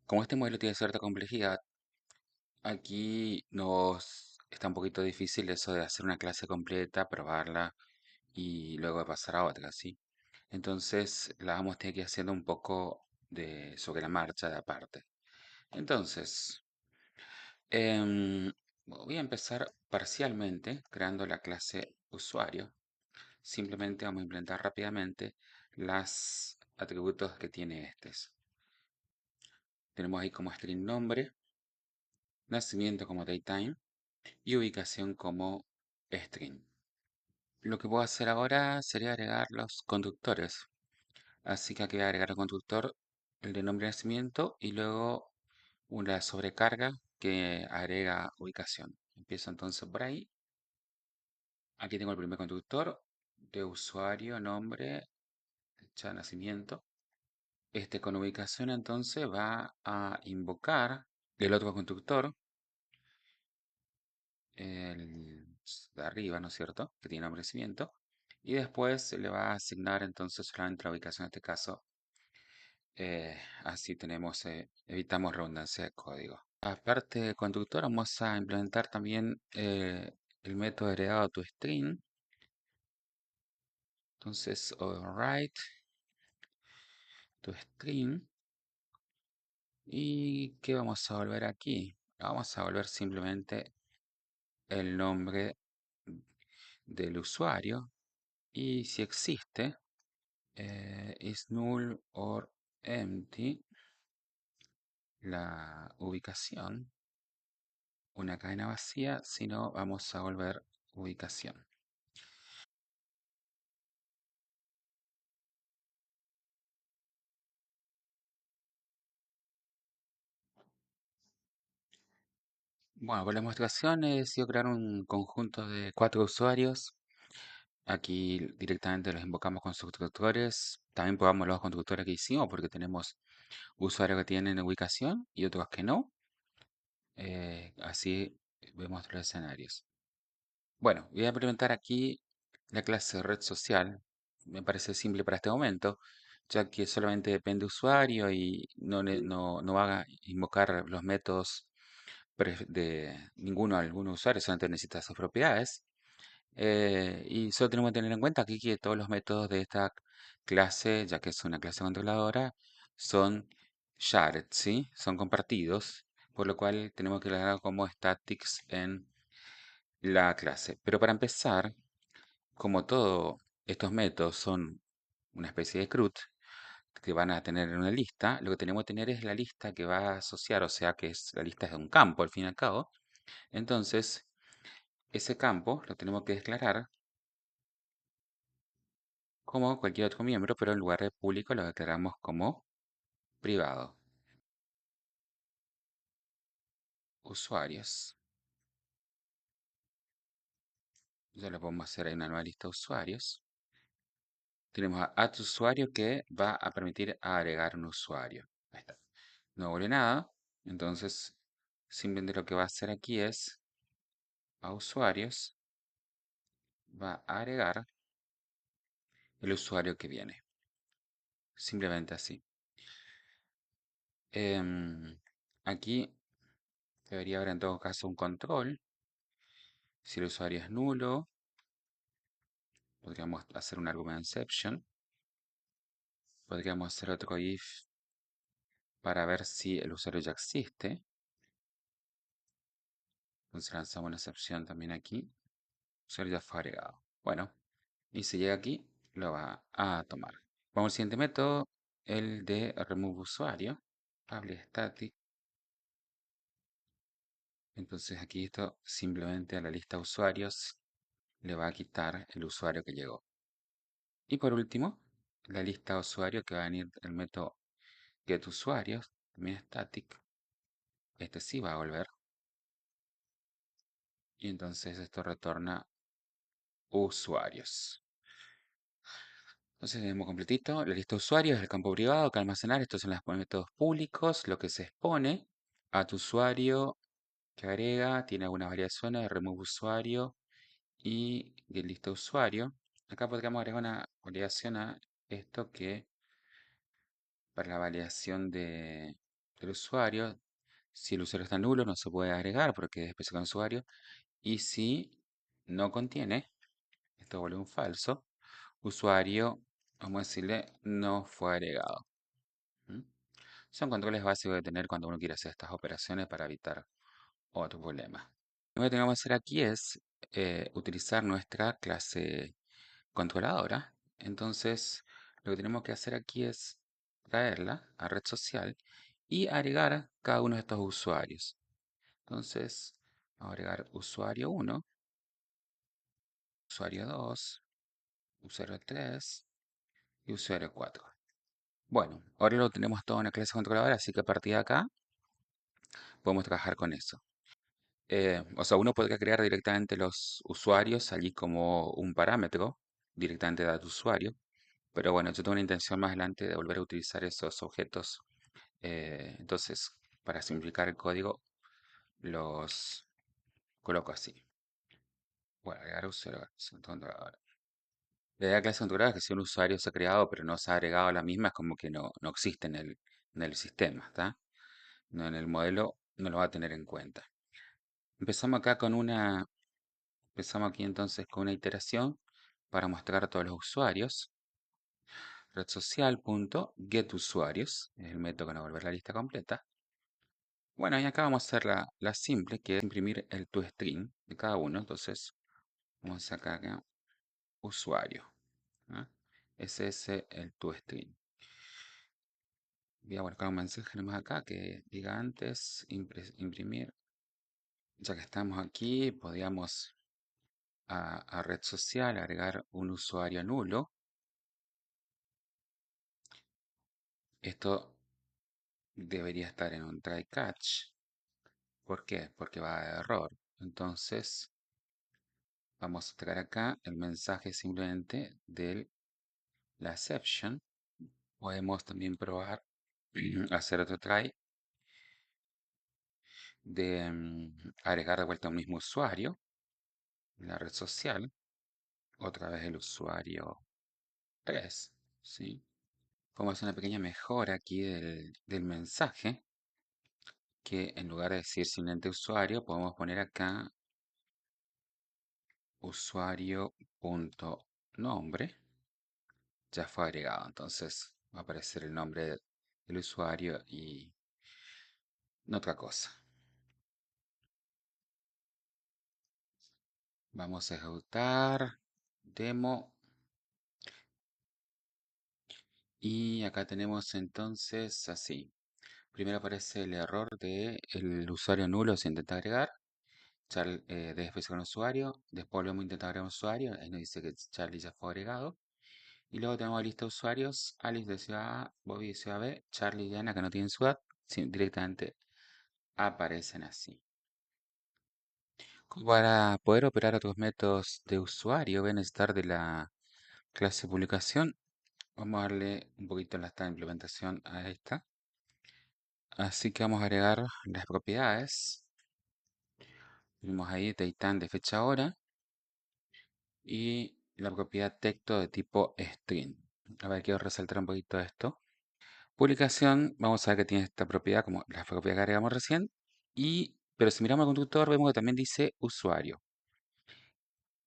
Como este modelo tiene cierta complejidad, aquí nos está un poquito difícil eso de hacer una clase completa, probarla y luego pasar a otra, ¿sí? Entonces la vamos a tener que ir haciendo un poco de sobre la marcha de aparte. Entonces, voy a empezar parcialmente creando la clase usuario. Simplemente vamos a implementar rápidamente los atributos que tiene estos. Tenemos ahí como string nombre, nacimiento como datetime y ubicación como string. Lo que puedo hacer ahora sería agregar los conductores. Así que aquí voy a agregar el conductor, el de nombre de nacimiento y luego una sobrecarga que agrega ubicación. Empiezo entonces por ahí. Aquí tengo el primer conductor de usuario, nombre, fecha de nacimiento. Este con ubicación entonces va a invocar el otro constructor, el de arriba, ¿no es cierto? Que tiene nombre de nacimiento. Y después se le va a asignar entonces solamente la ubicación en este caso. Así tenemos, evitamos redundancia de código. Aparte del constructor, vamos a implementar también el método heredado toString. Entonces, override toString. ¿Y qué vamos a volver aquí? Vamos a volver simplemente el nombre del usuario y si existe is null or empty la ubicación, una cadena vacía, si no vamos a volver ubicación. Bueno, por la demostración he decidido crear un conjunto de 4 usuarios. Aquí directamente los invocamos con constructores. También probamos los constructores que hicimos porque tenemos usuarios que tienen ubicación y otros que no. Así vemos los escenarios. Bueno, voy a implementar aquí la clase red social. Me parece simple para este momento, ya que solamente depende usuario y no va a invocar los métodos de algunos usuarios, solamente necesita sus propiedades. Y solo tenemos que tener en cuenta aquí que todos los métodos de esta clase, ya que es una clase controladora, son shared, ¿sí? Son compartidos, por lo cual tenemos que declarar como statics en la clase. Pero para empezar, como todos estos métodos son una especie de CRUD que van a tener una lista, lo que tenemos que tener es la lista que va a asociar, o sea que es la lista de un campo al fin y al cabo. Entonces, ese campo lo tenemos que declarar como cualquier otro miembro, pero en lugar de público lo declaramos como privado. Usuarios. Ya lo podemos hacer en una nueva lista de usuarios. Tenemos a usuario que va a permitir agregar un usuario. Ahí está. No vuelve nada. Entonces, simplemente lo que va a hacer aquí es a usuarios va a agregar el usuario que viene. Simplemente así. Aquí debería haber en todo caso un control. Si el usuario es nulo, podríamos hacer un argument exception. Podríamos hacer otro if para ver si el usuario ya existe. Entonces lanzamos una excepción también aquí. El usuario ya fue agregado. Bueno, y si llega aquí, lo va a tomar. Vamos al siguiente método, el de remove usuario. Public static. Entonces aquí esto simplemente a la lista de usuarios le va a quitar el usuario que llegó. Y por último, la lista de usuarios que va a venir el método getUsuarios, también static. Este sí va a volver. Y entonces esto retorna usuarios. Entonces tenemos completito. La lista de usuarios es el campo privado que almacenar. Estos son los métodos públicos. Lo que se expone a tu usuario que agrega. Tiene algunas variaciones. Remove usuario y de lista de usuario. Acá podríamos agregar una variación a esto que para la validación del el usuario. Si el usuario está nulo, no se puede agregar porque es especificado usuario. Y si no contiene, esto vuelve un falso, usuario, vamos a decirle, no fue agregado. ¿Mm? Son controles básicos de tener cuando uno quiere hacer estas operaciones para evitar otro problema. Lo que tenemos que hacer aquí es utilizar nuestra clase controladora. Entonces, lo que tenemos que hacer aquí es traerla a red social y agregar cada uno de estos usuarios. Entonces, vamos a agregar usuario 1, usuario 2, usuario 3 y usuario 4. Bueno, ahora lo tenemos todo en la clase controladora, así que a partir de acá podemos trabajar con eso. O sea, uno podría crear directamente los usuarios allí como un parámetro, directamente de usuario. Pero bueno, yo tengo una intención más adelante de volver a utilizar esos objetos. Entonces, para simplificar el código, los coloco así. Bueno, agregar usuario. La idea de clase controladora es que si un usuario se ha creado pero no se ha agregado a la misma, es como que no existe en el sistema, ¿está? No, en el modelo no lo va a tener en cuenta. Empezamos acá con una, empezamos aquí entonces con una iteración para mostrar a todos los usuarios. Red social punto get usuarios es el método que nos va a volver la lista completa. Bueno, y acá vamos a hacer la simple, que es imprimir el toString de cada uno. Entonces, vamos a sacar acá usuario. ¿Ah? Ese es el toString. Voy a buscar un mensaje más acá que diga antes imprimir. Ya que estamos aquí, podríamos a red social agregar un usuario nulo. Esto debería estar en un try catch. ¿Por qué? Porque va a error. Entonces, vamos a sacar acá el mensaje simplemente de la exception. Podemos también probar hacer otro try de agregar de vuelta un mismo usuario en la red social. Otra vez el usuario 3, ¿sí? Podemos hacer una pequeña mejora aquí del mensaje, que en lugar de decir simplemente usuario, podemos poner acá usuario.nombre. Ya fue agregado, entonces va a aparecer el nombre del usuario y no otra cosa. Vamos a ejecutar demo y acá tenemos entonces así. Primero aparece el error de el usuario nulo se intenta agregar. Debe especificar un usuario. Después volvemos a intentar agregar un usuario. Ahí nos dice que Charlie ya fue agregado. Y luego tenemos la lista de usuarios. Alice de ciudad A, Bobby de ciudad B, Charlie y Diana que no tienen ciudad. Directamente aparecen así. Para poder operar otros métodos de usuario, voy a necesitar de la clase publicación. Vamos a darle un poquito en la implementación a esta. Así que vamos a agregar las propiedades. Vimos ahí date de fecha hora y la propiedad texto de tipo string. A ver, quiero resaltar un poquito esto. Publicación, vamos a ver que tiene esta propiedad como la propiedad que agregamos recién. Pero si miramos al constructor, vemos que también dice usuario.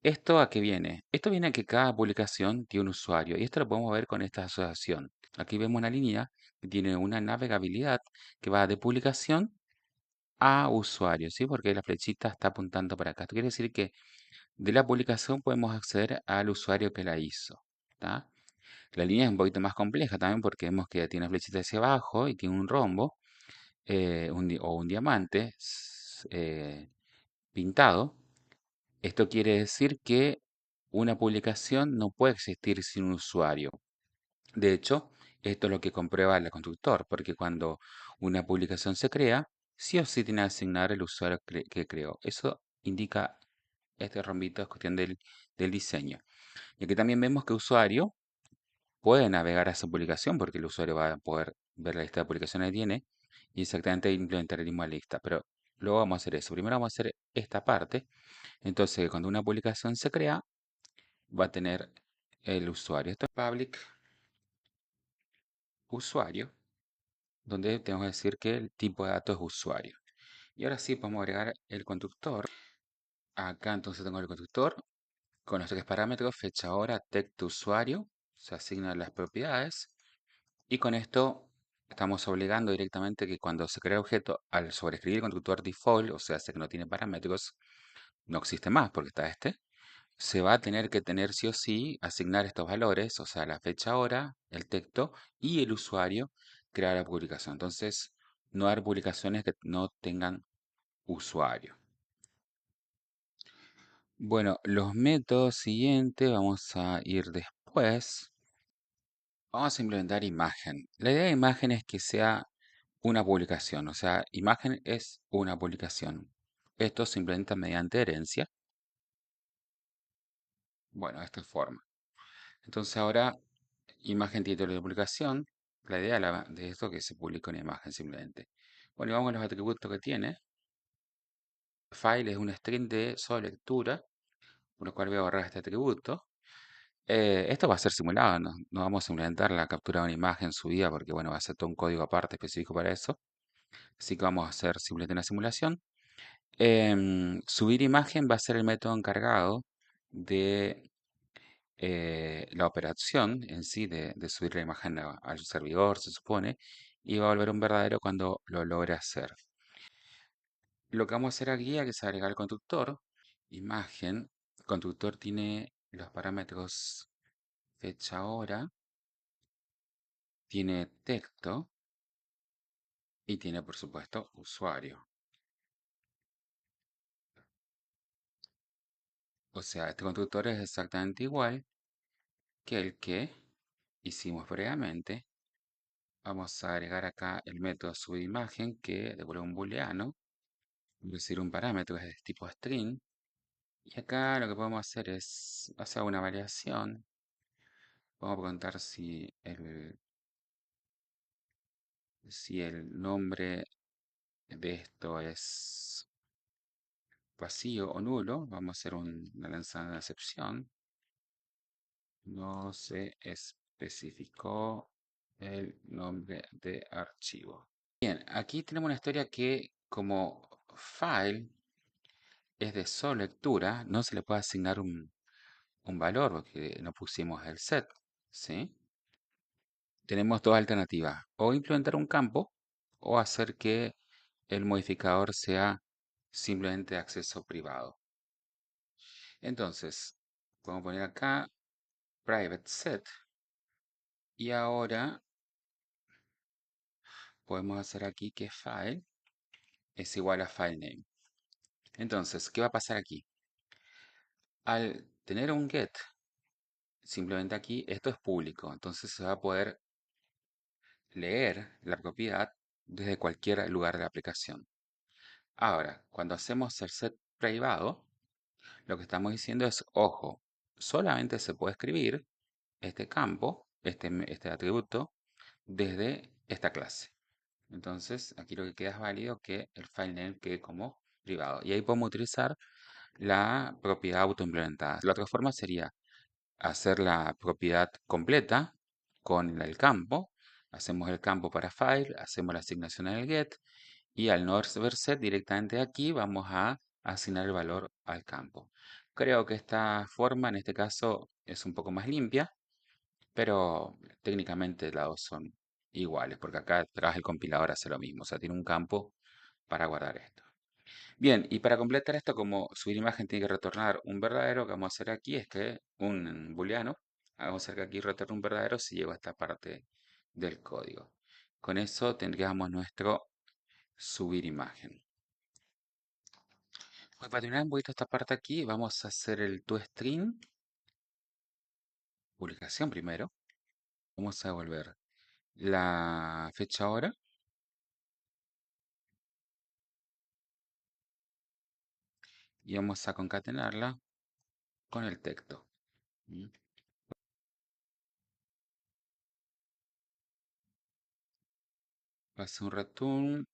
¿Esto a qué viene? Esto viene a que cada publicación tiene un usuario y esto lo podemos ver con esta asociación. Aquí vemos una línea que tiene una navegabilidad que va de publicación a usuario, ¿sí? Porque la flechita está apuntando para acá. Esto quiere decir que de la publicación podemos acceder al usuario que la hizo. ¿Tá? La línea es un poquito más compleja también porque vemos que tiene flechita hacia abajo y tiene un rombo o un diamante pintado. Esto quiere decir que una publicación no puede existir sin un usuario. De hecho, esto es lo que comprueba el constructor, porque cuando una publicación se crea, sí o sí tiene que asignar el usuario que creó. Eso indica este rombito, es cuestión del diseño. Y aquí también vemos que usuario puede navegar a esa publicación, porque el usuario va a poder ver la lista de publicaciones que tiene y exactamente implementar el mismo lista. Pero luego vamos a hacer eso. Primero vamos a hacer esta parte. Entonces, cuando una publicación se crea, va a tener el usuario. Esto es public usuario. donde tenemos que decir que el tipo de datos es usuario. Y ahora sí podemos agregar el constructor. Acá entonces tengo el constructor con los tres parámetros, fecha, hora, texto, usuario. Se asignan las propiedades. Y con esto estamos obligando directamente que cuando se crea el objeto, al sobreescribir el constructor default, o sea, hace que no tiene parámetros, no existe más porque está este, se va a tener que tener sí o sí, asignar estos valores, o sea, la fecha, hora, el texto y el usuario, crear la publicación. Entonces, no hay publicaciones que no tengan usuario. Bueno, los métodos siguientes vamos a ir después. Vamos a implementar imagen. La idea de imagen es que sea una publicación, o sea, imagen es una publicación. Esto se implementa mediante herencia. Bueno, de esta forma. Entonces ahora, imagen, título de publicación. La idea de esto es que se publique una imagen simplemente. Bueno, y vamos a los atributos que tiene. File es un string de solo lectura, por lo cual voy a borrar este atributo. Esto va a ser simulado, no vamos a implementar la captura de una imagen subida porque, bueno, va a ser todo un código aparte específico para eso. Así que vamos a hacer simplemente una simulación. Subir imagen va a ser el método encargado de la operación en sí de subir la imagen al servidor, se supone, y va a volver un verdadero cuando lo logre hacer. Lo que vamos a hacer aquí es que se agrega el constructor, imagen, el constructor tiene los parámetros fecha, hora, tiene texto y tiene, por supuesto, usuario. O sea, este constructor es exactamente igual que el que hicimos previamente. Vamos a agregar acá el método subImagen que devuelve un booleano, es decir, un parámetro que es de tipo string. Y acá lo que podemos hacer es hacer una variación. Vamos a preguntar si el nombre de esto es vacío o nulo. Vamos a hacer una lanzada de excepción. No se especificó el nombre de archivo. Bien, aquí tenemos una historia que como file es de solo lectura, no se le puede asignar un valor porque no pusimos el set, ¿sí? Tenemos dos alternativas, o implementar un campo o hacer que el modificador sea simplemente acceso privado. Entonces, podemos poner acá private set y ahora podemos hacer aquí que file es igual a file name. Entonces, ¿qué va a pasar aquí? Al tener un get, simplemente aquí esto es público, entonces se va a poder leer la propiedad desde cualquier lugar de la aplicación. Ahora, cuando hacemos el set privado, lo que estamos diciendo es, ojo, solamente se puede escribir este campo, este atributo, desde esta clase. Entonces, aquí lo que queda es válido que el file name quede como privado. Y ahí podemos utilizar la propiedad autoimplementada. La otra forma sería hacer la propiedad completa con el campo. Hacemos el campo para file, hacemos la asignación en el get y al no ver set directamente aquí vamos a asignar el valor al campo. Creo que esta forma en este caso es un poco más limpia, pero técnicamente las dos son iguales, porque acá atrás el compilador hace lo mismo, o sea, tiene un campo para guardar esto. Bien, y para completar esto, como subir imagen tiene que retornar un verdadero, lo que vamos a hacer aquí es que un booleano, vamos a hacer que aquí retorne un verdadero si llego a esta parte del código. Con eso tendríamos nuestro subir imagen. Pues para terminar un poquito esta parte aquí, vamos a hacer el toString, publicación primero. Vamos a devolver la fecha hora y vamos a concatenarla con el texto. ¿Mm? Va a ser un return,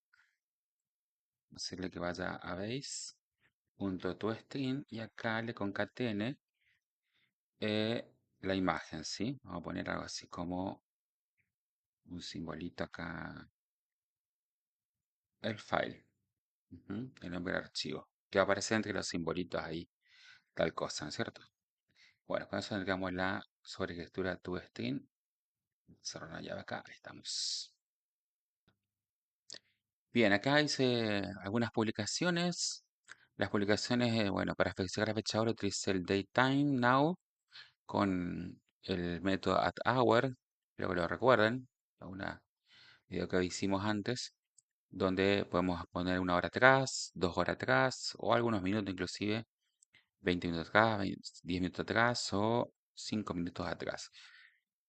hacerle que vaya a base.toString y acá le concatene la imagen, ¿sí? Vamos a poner algo así como un simbolito acá el file, ujú, el nombre del archivo, que va a aparecer entre los simbolitos ahí, tal cosa, ¿no es cierto? Bueno, con eso tendríamos la sobreescritura ToString. Cerrar una llave acá, ahí estamos. Bien, acá hice algunas publicaciones. Las publicaciones, bueno, para especificar la fecha ahora utilicé el datetime now con el método atHour, creo que lo recuerden, una video que hicimos antes, donde podemos poner 1 hora atrás, 2 horas atrás, o algunos minutos inclusive, 20 minutos atrás, 10 minutos atrás o 5 minutos atrás.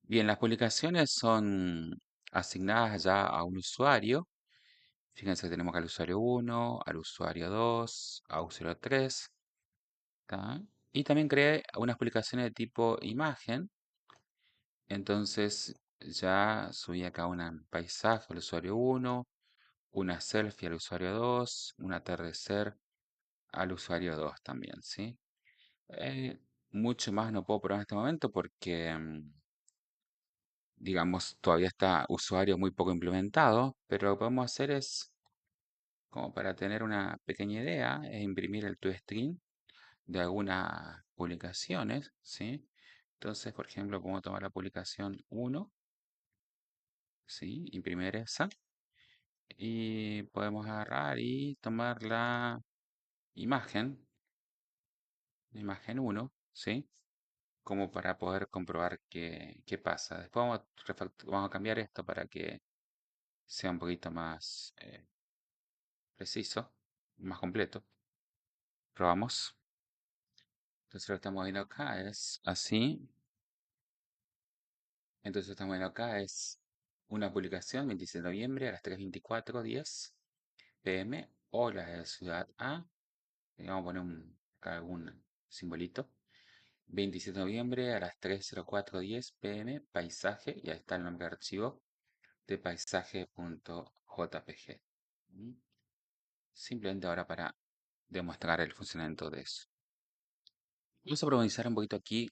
Bien, las publicaciones son asignadas ya a un usuario. Fíjense que tenemos al usuario 1, al usuario 2, al usuario 3. ¿Tá? Y también creé unas publicaciones de tipo imagen. Entonces ya subí acá un paisaje al usuario 1, una selfie al usuario 2, un atardecer al usuario 2 también, ¿sí? Eh, Mucho más no puedo probar en este momento porque, digamos, todavía está usuario muy poco implementado, pero lo que podemos hacer es, como para tener una pequeña idea, es imprimir el toString de algunas publicaciones, ¿sí? Entonces, por ejemplo, podemos tomar la publicación 1, ¿sí? Imprimir esa. Y podemos agarrar y tomar imagen, la imagen 1, ¿sí? Como para poder comprobar qué pasa. Después vamos a cambiar esto para que sea un poquito más preciso, más completo. Probamos. Entonces lo que estamos viendo acá es así. Entonces lo que estamos viendo acá es una publicación, 26 de noviembre a las 3:24:10 p.m. Hola de Ciudad A. Le vamos a poner acá algún simbolito. 27 de noviembre a las 3:04:10 p.m. Paisaje. Y ahí está el nombre de archivo de paisaje.jpg. ¿Mm? Simplemente ahora para demostrar el funcionamiento de eso. Vamos a profundizar un poquito aquí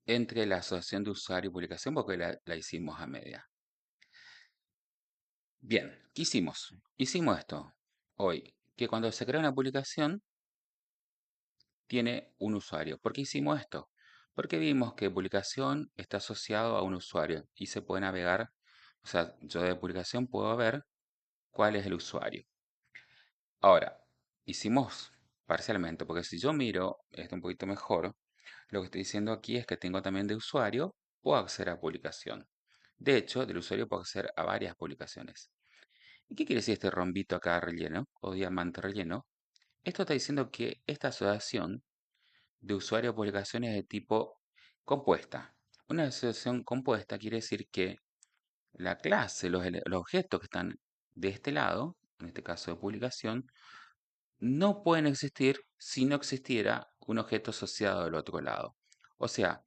entre la asociación de usuario y publicación porque la hicimos a media. Bien, ¿qué hicimos? Hicimos esto hoy, que cuando se crea una publicación tiene un usuario. ¿Por qué hicimos esto? Porque vimos que publicación está asociado a un usuario y se puede navegar, o sea, yo de publicación puedo ver cuál es el usuario. Ahora, hicimos parcialmente, porque si yo miro esto un poquito mejor, lo que estoy diciendo aquí es que tengo también de usuario, puedo acceder a publicación. De hecho, del usuario puedo acceder a varias publicaciones. ¿Y qué quiere decir este rombito acá relleno o diamante relleno? Esto está diciendo que esta asociación de usuario a publicaciones es de tipo compuesta. Una asociación compuesta quiere decir que la clase, los objetos que están de este lado, en este caso de publicación, no pueden existir si no existiera un objeto asociado del otro lado. O sea,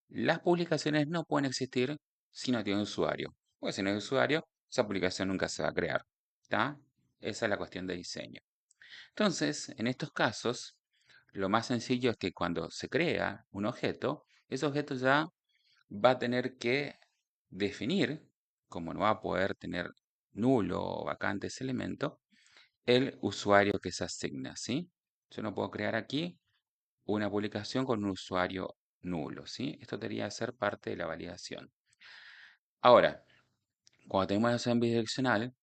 las publicaciones no pueden existir si no tiene usuario. Porque si no hay usuario, esa publicación nunca se va a crear. ¿Está? Esa es la cuestión de diseño. Entonces, en estos casos, lo más sencillo es que cuando se crea un objeto, ese objeto ya va a tener que definir, como no va a poder tener nulo o vacante ese elemento, el usuario que se asigna, ¿sí? Yo no puedo crear aquí una publicación con un usuario nulo, ¿sí? Esto debería ser parte de la validación. Ahora, cuando tenemos la asociación bidireccional,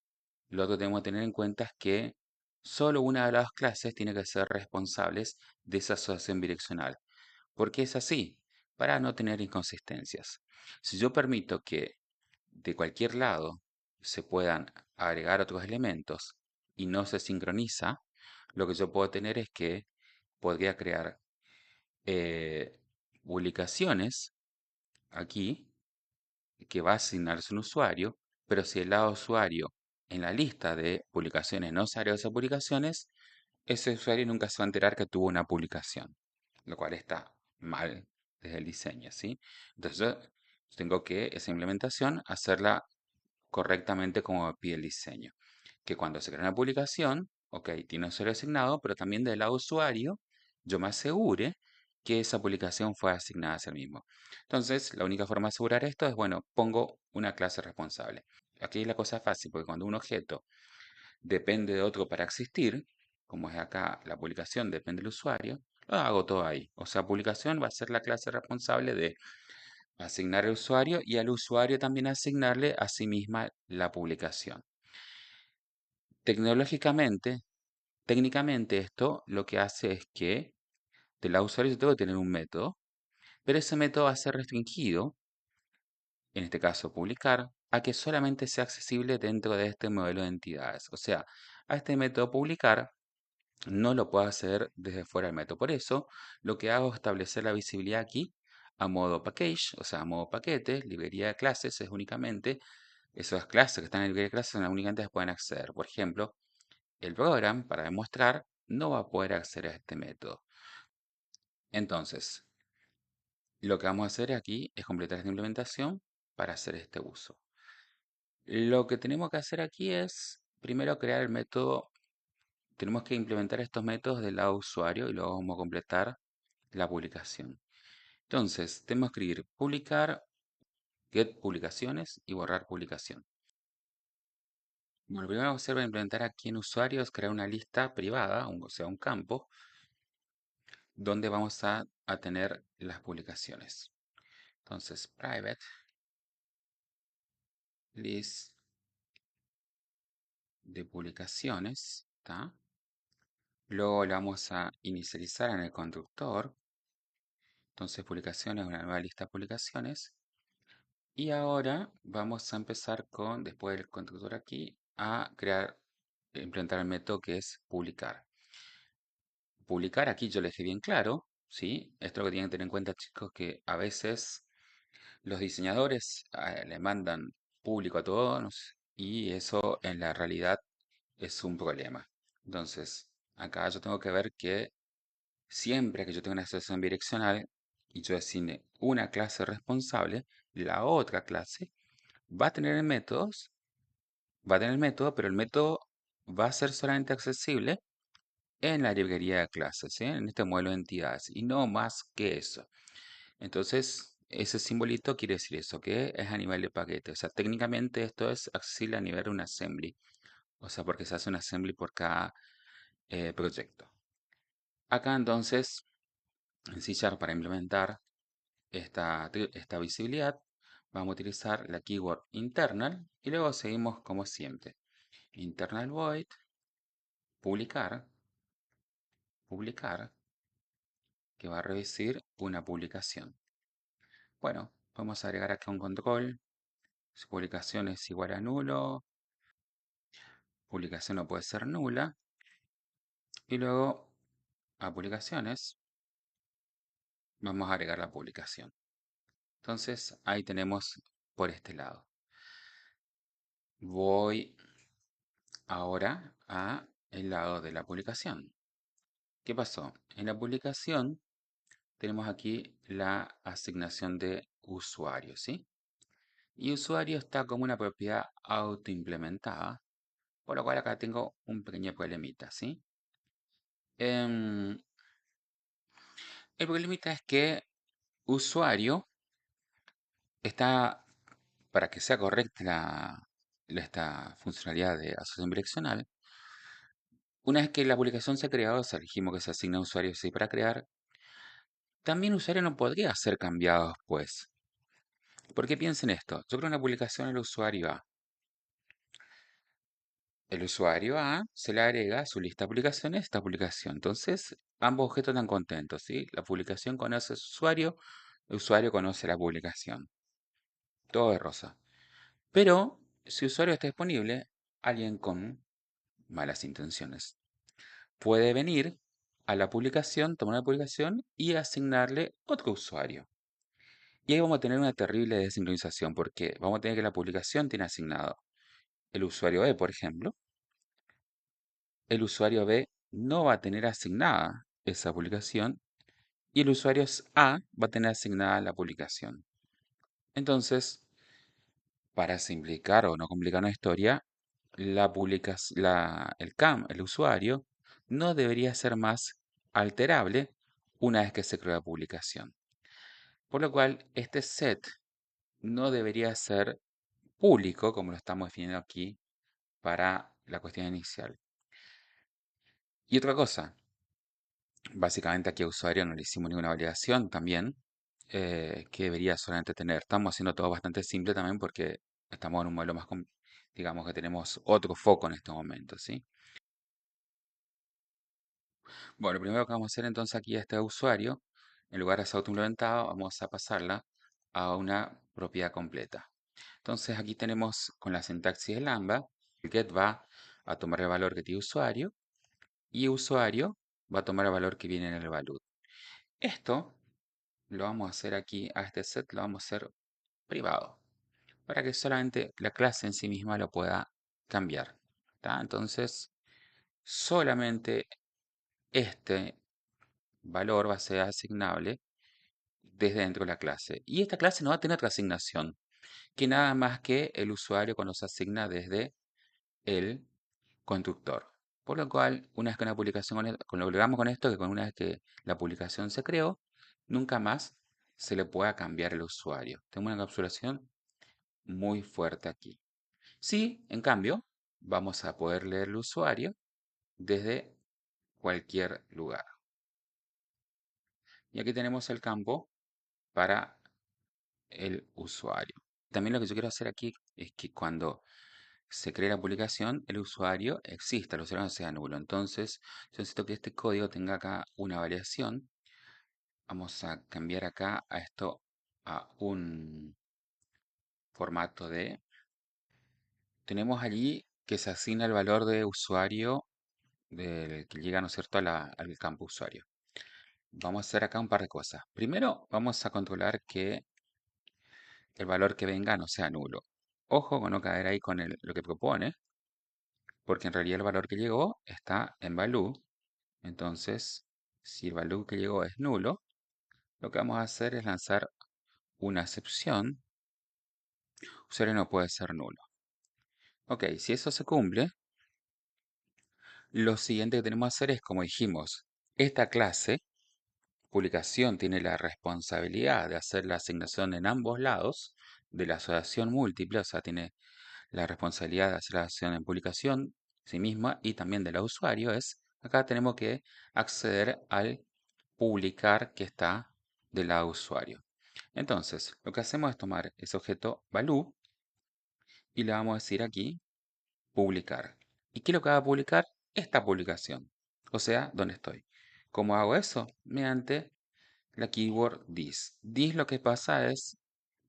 lo que tenemos que tener en cuenta es que solo una de las clases tiene que ser responsables de esa asociación bidireccional. ¿Por qué es así? Para no tener inconsistencias. Si yo permito que de cualquier lado se puedan agregar otros elementos y no se sincroniza, lo que yo puedo tener es que podría crear eh, publicaciones aquí que va a asignarse un usuario, pero si el lado usuario en la lista de publicaciones no se agregó esas publicaciones, ese usuario nunca se va a enterar que tuvo una publicación, lo cual está mal desde el diseño, ¿sí? Entonces yo tengo que esa implementación hacerla correctamente como me pide el diseño. Que cuando se crea una publicación, ok, tiene un usuario asignado, pero también del lado usuario, yo me asegure que esa publicación fue asignada a sí mismo. Entonces, la única forma de asegurar esto es, bueno, pongo una clase responsable. Aquí la cosa es fácil, porque cuando un objeto depende de otro para existir, como es acá la publicación depende del usuario, lo hago todo ahí. O sea, publicación va a ser la clase responsable de asignar al usuario y al usuario también asignarle a sí misma la publicación. Tecnológicamente, técnicamente esto lo que hace es que del lado usuario yo tengo que tener un método, pero ese método va a ser restringido, en este caso publicar, a que solamente sea accesible dentro de este modelo de entidades. O sea, a este método publicar no lo puedo hacer desde fuera del método. Por eso, lo que hago es establecer la visibilidad aquí a modo package, o sea, a modo paquete, librería de clases es únicamente, esas clases que están en la librería de clases únicamente se pueden acceder. Por ejemplo, el program, para demostrar, no va a poder acceder a este método. Entonces, lo que vamos a hacer aquí es completar esta implementación para hacer este uso. Lo que tenemos que hacer aquí es, primero, crear el método. Tenemos que implementar estos métodos del lado usuario y luego vamos a completar la publicación. Entonces, tenemos que escribir publicar, get publicaciones y borrar publicación. Bueno, lo primero que vamos a hacer para implementar aquí en usuario es crear una lista privada, o sea, un campo, donde vamos a tener las publicaciones. Entonces, private list de publicaciones, ¿está? Luego le vamos a inicializar en el constructor. Entonces, publicaciones, una nueva lista de publicaciones. Y ahora vamos a empezar con, después del constructor aquí, a crear, implementar el método que es publicar. Publicar aquí yo le dejé bien claro, ¿sí? Esto es lo que tienen que tener en cuenta, chicos, que a veces los diseñadores le mandan público a todos y eso en la realidad es un problema. Entonces, acá yo tengo que ver que siempre que yo tenga una asociación bidireccional y yo asigne una clase responsable, la otra clase va a tener métodos, va a tener el método, pero el método va a ser solamente accesible en la librería de clases, ¿sí? En este modelo de entidades, y no más que eso. Entonces, ese simbolito quiere decir eso, que es a nivel de paquete. O sea, técnicamente esto es accesible a nivel de un assembly. O sea, porque se hace un assembly por cada proyecto. Acá entonces, en C Sharp para implementar esta visibilidad, vamos a utilizar la keyword internal y luego seguimos como siempre. Internal void, publicar, publicar, que va a recibir una publicación. Bueno, vamos a agregar acá un control. Si publicación es igual a nulo, publicación no puede ser nula. Y luego a publicaciones vamos a agregar la publicación. Entonces ahí tenemos por este lado. Voy ahora a el lado de la publicación. ¿Qué pasó? En la publicación tenemos aquí la asignación de usuario, ¿sí? Y usuario está como una propiedad autoimplementada, por lo cual acá tengo un pequeño problemita, ¿sí? El problemita es que usuario está, para que sea correcta esta funcionalidad de asociación bidireccional, una vez que la publicación se ha creado, o sea, dijimos que se asigna a usuario sí para crear, también usuario no podría ser cambiado después. Porque piensen esto, yo creo una publicación al usuario A. El usuario A se le agrega a su lista de publicaciones esta publicación. Entonces, ambos objetos están contentos, ¿sí? La publicación conoce a su usuario, el usuario conoce la publicación. Todo de rosa. Pero, si el usuario está disponible, alguien con malas intenciones puede venir a la publicación, tomar la publicación y asignarle otro usuario. Y ahí vamos a tener una terrible desincronización porque vamos a tener que la publicación tiene asignado el usuario B, por ejemplo. El usuario B no va a tener asignada esa publicación y el usuario A va a tener asignada la publicación. Entonces, para simplificar o no complicar una historia, el usuario no debería ser más alterable una vez que se creó la publicación. Por lo cual, este set no debería ser público, como lo estamos definiendo aquí, para la cuestión inicial. Y otra cosa, básicamente aquí a usuario no le hicimos ninguna validación también, que debería solamente tener. Estamos haciendo todo bastante simple también porque estamos en un modelo más, digamos que tenemos otro foco en este momento, ¿sí? Bueno, lo primero que vamos a hacer entonces aquí a este usuario, en lugar de ese autoimplementado, vamos a pasarla a una propiedad completa. Entonces aquí tenemos con la sintaxis de Lambda, el get va a tomar el valor que tiene usuario y usuario va a tomar el valor que viene en el value. Esto lo vamos a hacer aquí, a este set lo vamos a hacer privado, para que solamente la clase en sí misma lo pueda cambiar. ¿Tá? Entonces, solamente este valor va a ser asignable desde dentro de la clase. Y esta clase no va a tener otra asignación, que nada más que el usuario cuando se asigna desde el constructor. Por lo cual, una vez que una publicación, con lo que logramos con esto, que con una vez que la publicación se creó, nunca más se le pueda cambiar el usuario. Tengo una encapsulación muy fuerte aquí. Sí, en cambio, vamos a poder leer el usuario desde cualquier lugar. Y aquí tenemos el campo para el usuario. También lo que yo quiero hacer aquí es que cuando se cree la publicación, el usuario exista, el usuario no sea nulo. Entonces, yo necesito que este código tenga acá una variación. Vamos a cambiar acá a esto a un formato de... Tenemos allí que se asigna el valor de usuario del que llega, ¿no es cierto?, al campo usuario. Vamos a hacer acá un par de cosas. Primero, vamos a controlar que el valor que venga no sea nulo. Ojo con no caer ahí con lo que propone, porque en realidad el valor que llegó está en value. Entonces, si el value que llegó es nulo, lo que vamos a hacer es lanzar una excepción. Usuario no puede ser nulo. Ok, si eso se cumple, lo siguiente que tenemos que hacer es, como dijimos, esta clase, publicación, tiene la responsabilidad de hacer la asignación en ambos lados de la asociación múltiple, o sea, tiene la responsabilidad de hacer la acción en publicación sí misma y también de la usuario es, acá tenemos que acceder al publicar que está del lado usuario. Entonces, lo que hacemos es tomar ese objeto value y le vamos a decir aquí publicar. ¿Y qué es lo que va a publicar? Esta publicación. O sea, ¿dónde estoy? ¿Cómo hago eso? Mediante la keyword this. This lo que pasa es,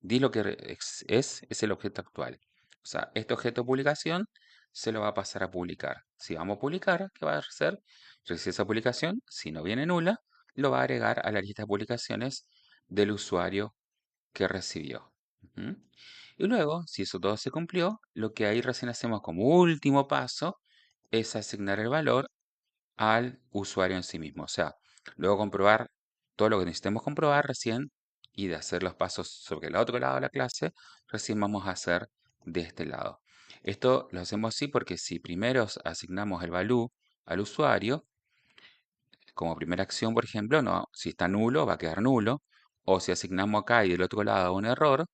this lo que es el objeto actual. O sea, este objeto de publicación se lo va a pasar a publicar. Si vamos a publicar, ¿qué va a hacer? Recibe esa publicación, si no viene nula, lo va a agregar a la lista de publicaciones del usuario que recibió. Ujú. Y luego, si eso todo se cumplió, lo que ahí recién hacemos como último paso es asignar el valor al usuario en sí mismo. O sea, luego comprobar todo lo que necesitemos comprobar recién y de hacer los pasos sobre el otro lado de la clase, recién vamos a hacer de este lado. Esto lo hacemos así porque si primero asignamos el value al usuario, como primera acción, por ejemplo, no, si está nulo, va a quedar nulo. O si asignamos acá y del otro lado un error,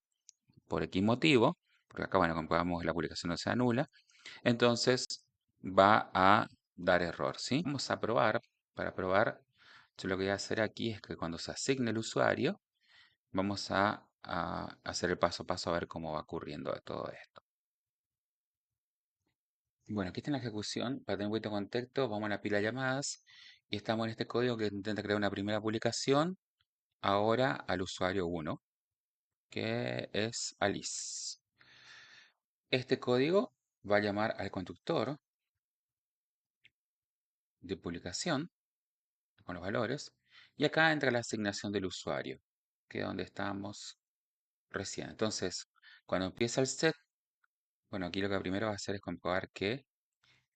por X motivo, porque acá, bueno, comprobamos que la publicación no sea nula, entonces va a dar error, ¿sí? Vamos a probar, para probar, yo lo que voy a hacer aquí es que cuando se asigne el usuario, vamos a hacer el paso a paso a ver cómo va ocurriendo todo esto. Bueno, aquí está en la ejecución, para tener un poquito de contexto, vamos a la pila de llamadas y estamos en este código que intenta crear una primera publicación ahora al usuario 1, que es Alice. Este código va a llamar al constructor de publicación con los valores y acá entra la asignación del usuario, que es donde estábamos recién. Entonces, cuando empieza el set, bueno, aquí lo que primero va a hacer es comprobar que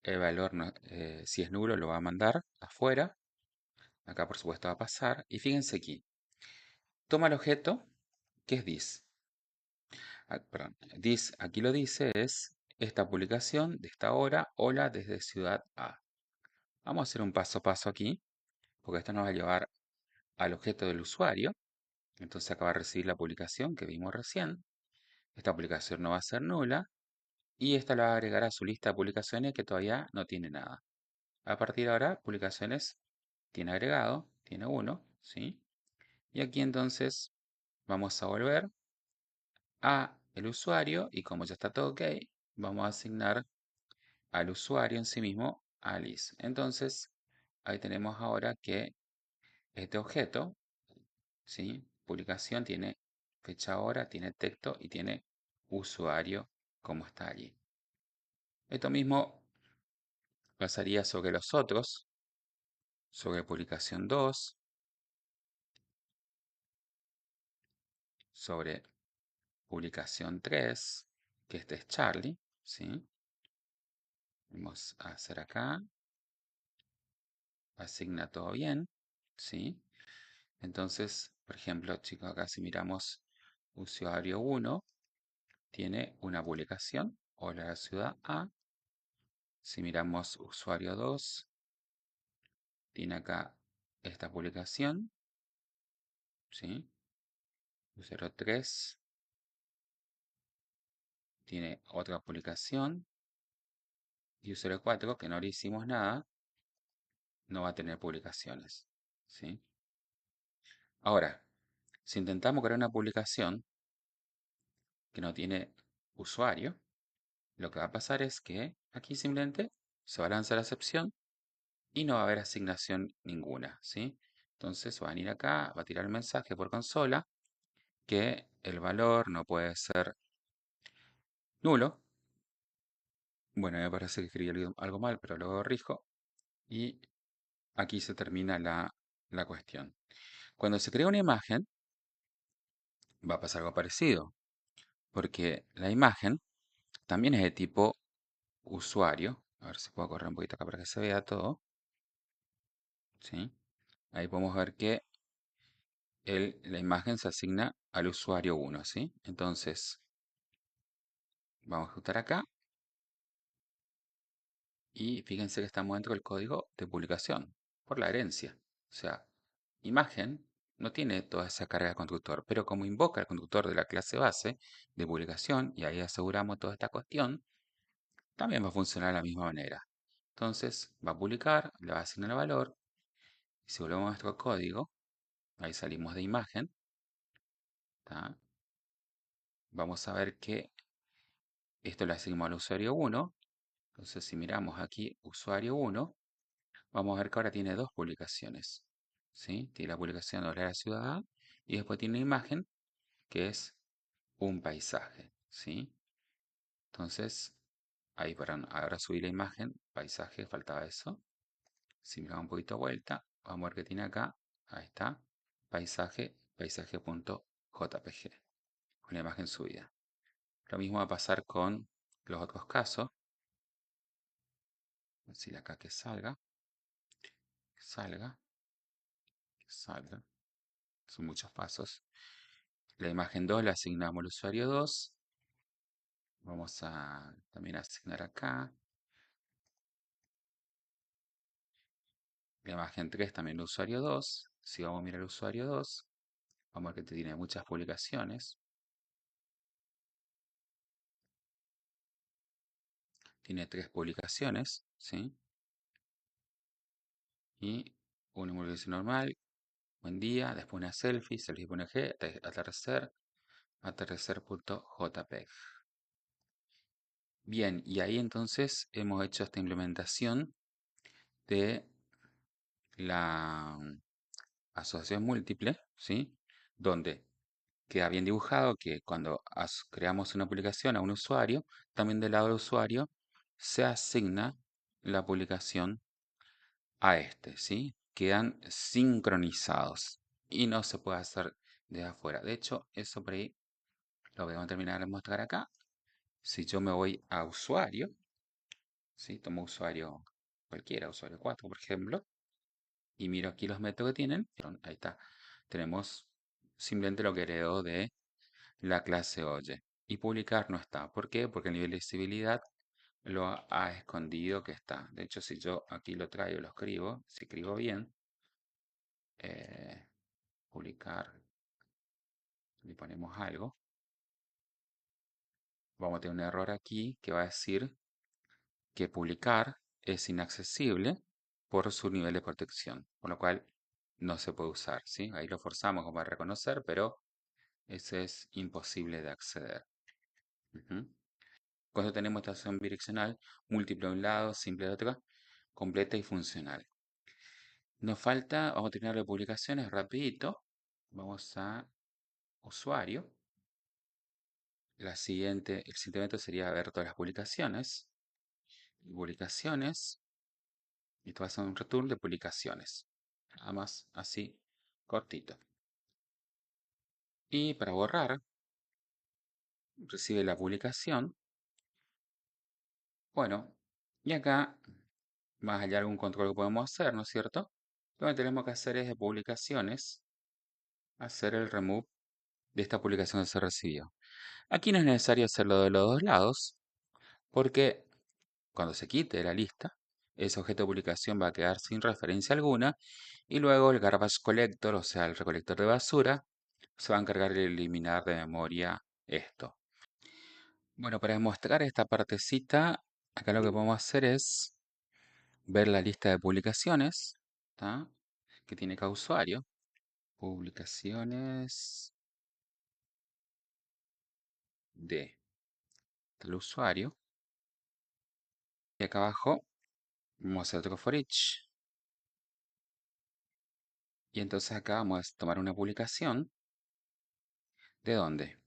el valor, si es nulo, lo va a mandar afuera. Acá, por supuesto, va a pasar. Y fíjense aquí, toma el objeto, que es this. Perdón, this, aquí lo dice, es esta publicación de esta hora, hola desde ciudad A. Vamos a hacer un paso a paso aquí, porque esto nos va a llevar al objeto del usuario. Entonces acá va a recibir la publicación que vimos recién. Esta publicación no va a ser nula. y esta lo va a agregar a su lista de publicaciones que todavía no tiene nada. A partir de ahora, publicaciones tiene agregado, tiene uno, ¿sí? Y aquí entonces vamos a volver a el usuario y como ya está todo ok, vamos a asignar al usuario en sí mismo Alice. Entonces, ahí tenemos ahora que este objeto, ¿sí? Publicación tiene fecha hora, tiene texto y tiene usuario como está allí. Esto mismo pasaría sobre los otros, sobre publicación 2, sobre publicación 3, que este es Charlie, ¿sí? Vamos a hacer acá, asigna todo bien, ¿sí? Entonces, por ejemplo, chicos, acá si miramos usuario 1, tiene una publicación, hola la ciudad A. Si miramos usuario 2, tiene acá esta publicación, ¿sí? Usuario 3 tiene otra publicación. Y usuario 4, que no le hicimos nada, no va a tener publicaciones, ¿sí? Ahora, si intentamos crear una publicación que no tiene usuario, lo que va a pasar es que aquí simplemente se va a lanzar la excepción y no va a haber asignación ninguna, ¿sí? Entonces va a venir acá, va a tirar el mensaje por consola que el valor no puede ser nulo. Bueno, me parece que escribí algo mal, pero lo corrijo. Y aquí se termina la cuestión. Cuando se crea una imagen, va a pasar algo parecido, porque la imagen también es de tipo usuario. A ver si puedo correr un poquito acá para que se vea todo, ¿sí? Ahí podemos ver que la imagen se asigna al usuario 1, ¿sí? Entonces, vamos a ejecutar acá y fíjense que estamos dentro del código de publicación por la herencia. O sea, imagen no tiene toda esa carga de constructor, pero como invoca el constructor de la clase base de publicación y ahí aseguramos toda esta cuestión, también va a funcionar de la misma manera. Entonces va a publicar, le va a asignar el valor. Y si volvemos a nuestro código, ahí salimos de imagen. ¿Tá? Vamos a ver que esto le asignamos al usuario 1. Entonces si miramos aquí usuario 1, vamos a ver que ahora tiene dos publicaciones. ¿Sí? Tiene la publicación de la ciudad y después tiene una imagen que es un paisaje. ¿Sí? Entonces, ahí para ahora subir la imagen, paisaje, faltaba eso. Si miramos un poquito vuelta, vamos a ver que tiene acá, ahí está, paisaje, paisaje.jpg, con la imagen subida. Lo mismo va a pasar con los otros casos. Voy a decir acá que salga, que salga, que salga. Son muchos pasos. La imagen 2 la asignamos al usuario 2. Vamos a también asignar acá. La imagen 3 también al usuario 2. Si vamos a mirar el usuario 2, vamos a ver que tiene muchas publicaciones. Tiene 3 publicaciones, ¿sí? Y una publicación normal, buen día, después una selfie, selfie.g, atardecer, atardecer.jpg. Bien, y ahí entonces hemos hecho esta implementación de la asociación múltiple, ¿sí? Donde queda bien dibujado que cuando creamos una publicación a un usuario, también del lado del usuario se asigna la publicación a este, ¿sí? Quedan sincronizados y no se puede hacer de afuera. De hecho, eso por ahí lo voy a terminar de mostrar acá. Si yo me voy a usuario, ¿sí? Tomo usuario cualquiera, usuario 4, por ejemplo, y miro aquí los métodos que tienen. Ahí está. Tenemos simplemente lo que heredó de la clase oye. Y publicar no está. ¿Por qué? Porque el nivel de visibilidad lo ha escondido que está. De hecho, si yo aquí lo traigo, lo escribo, si escribo bien, publicar, le ponemos algo, vamos a tener un error aquí que va a decir que publicar es inaccesible por su nivel de protección, por lo cual no se puede usar, ¿sí? Ahí lo forzamos como a reconocer, pero ese es imposible de acceder. Ujú. Cuando tenemos estación bidireccional, múltiple a un lado, simple de otro, completa y funcional. Nos falta, vamos a terminar de publicaciones rapidito. Vamos a usuario. El siguiente evento sería ver todas las publicaciones. Publicaciones. Y esto va a ser un return de publicaciones. Nada más así, cortito. Y para borrar, recibe la publicación. Bueno, y acá más allá de algún control que podemos hacer, ¿no es cierto? Lo que tenemos que hacer es de publicaciones, hacer el remove de esta publicación que se recibió. Aquí no es necesario hacerlo de los dos lados, porque cuando se quite la lista, ese objeto de publicación va a quedar sin referencia alguna y luego el garbage collector, o sea, el recolector de basura, se va a encargar de eliminar de memoria esto. Bueno, para demostrar esta partecita, acá lo que podemos hacer es ver la lista de publicaciones, ¿tá? Que tiene cada usuario. Publicaciones de tal usuario. Y acá abajo vamos a hacer otro for each. Y entonces acá vamos a tomar una publicación. ¿De dónde?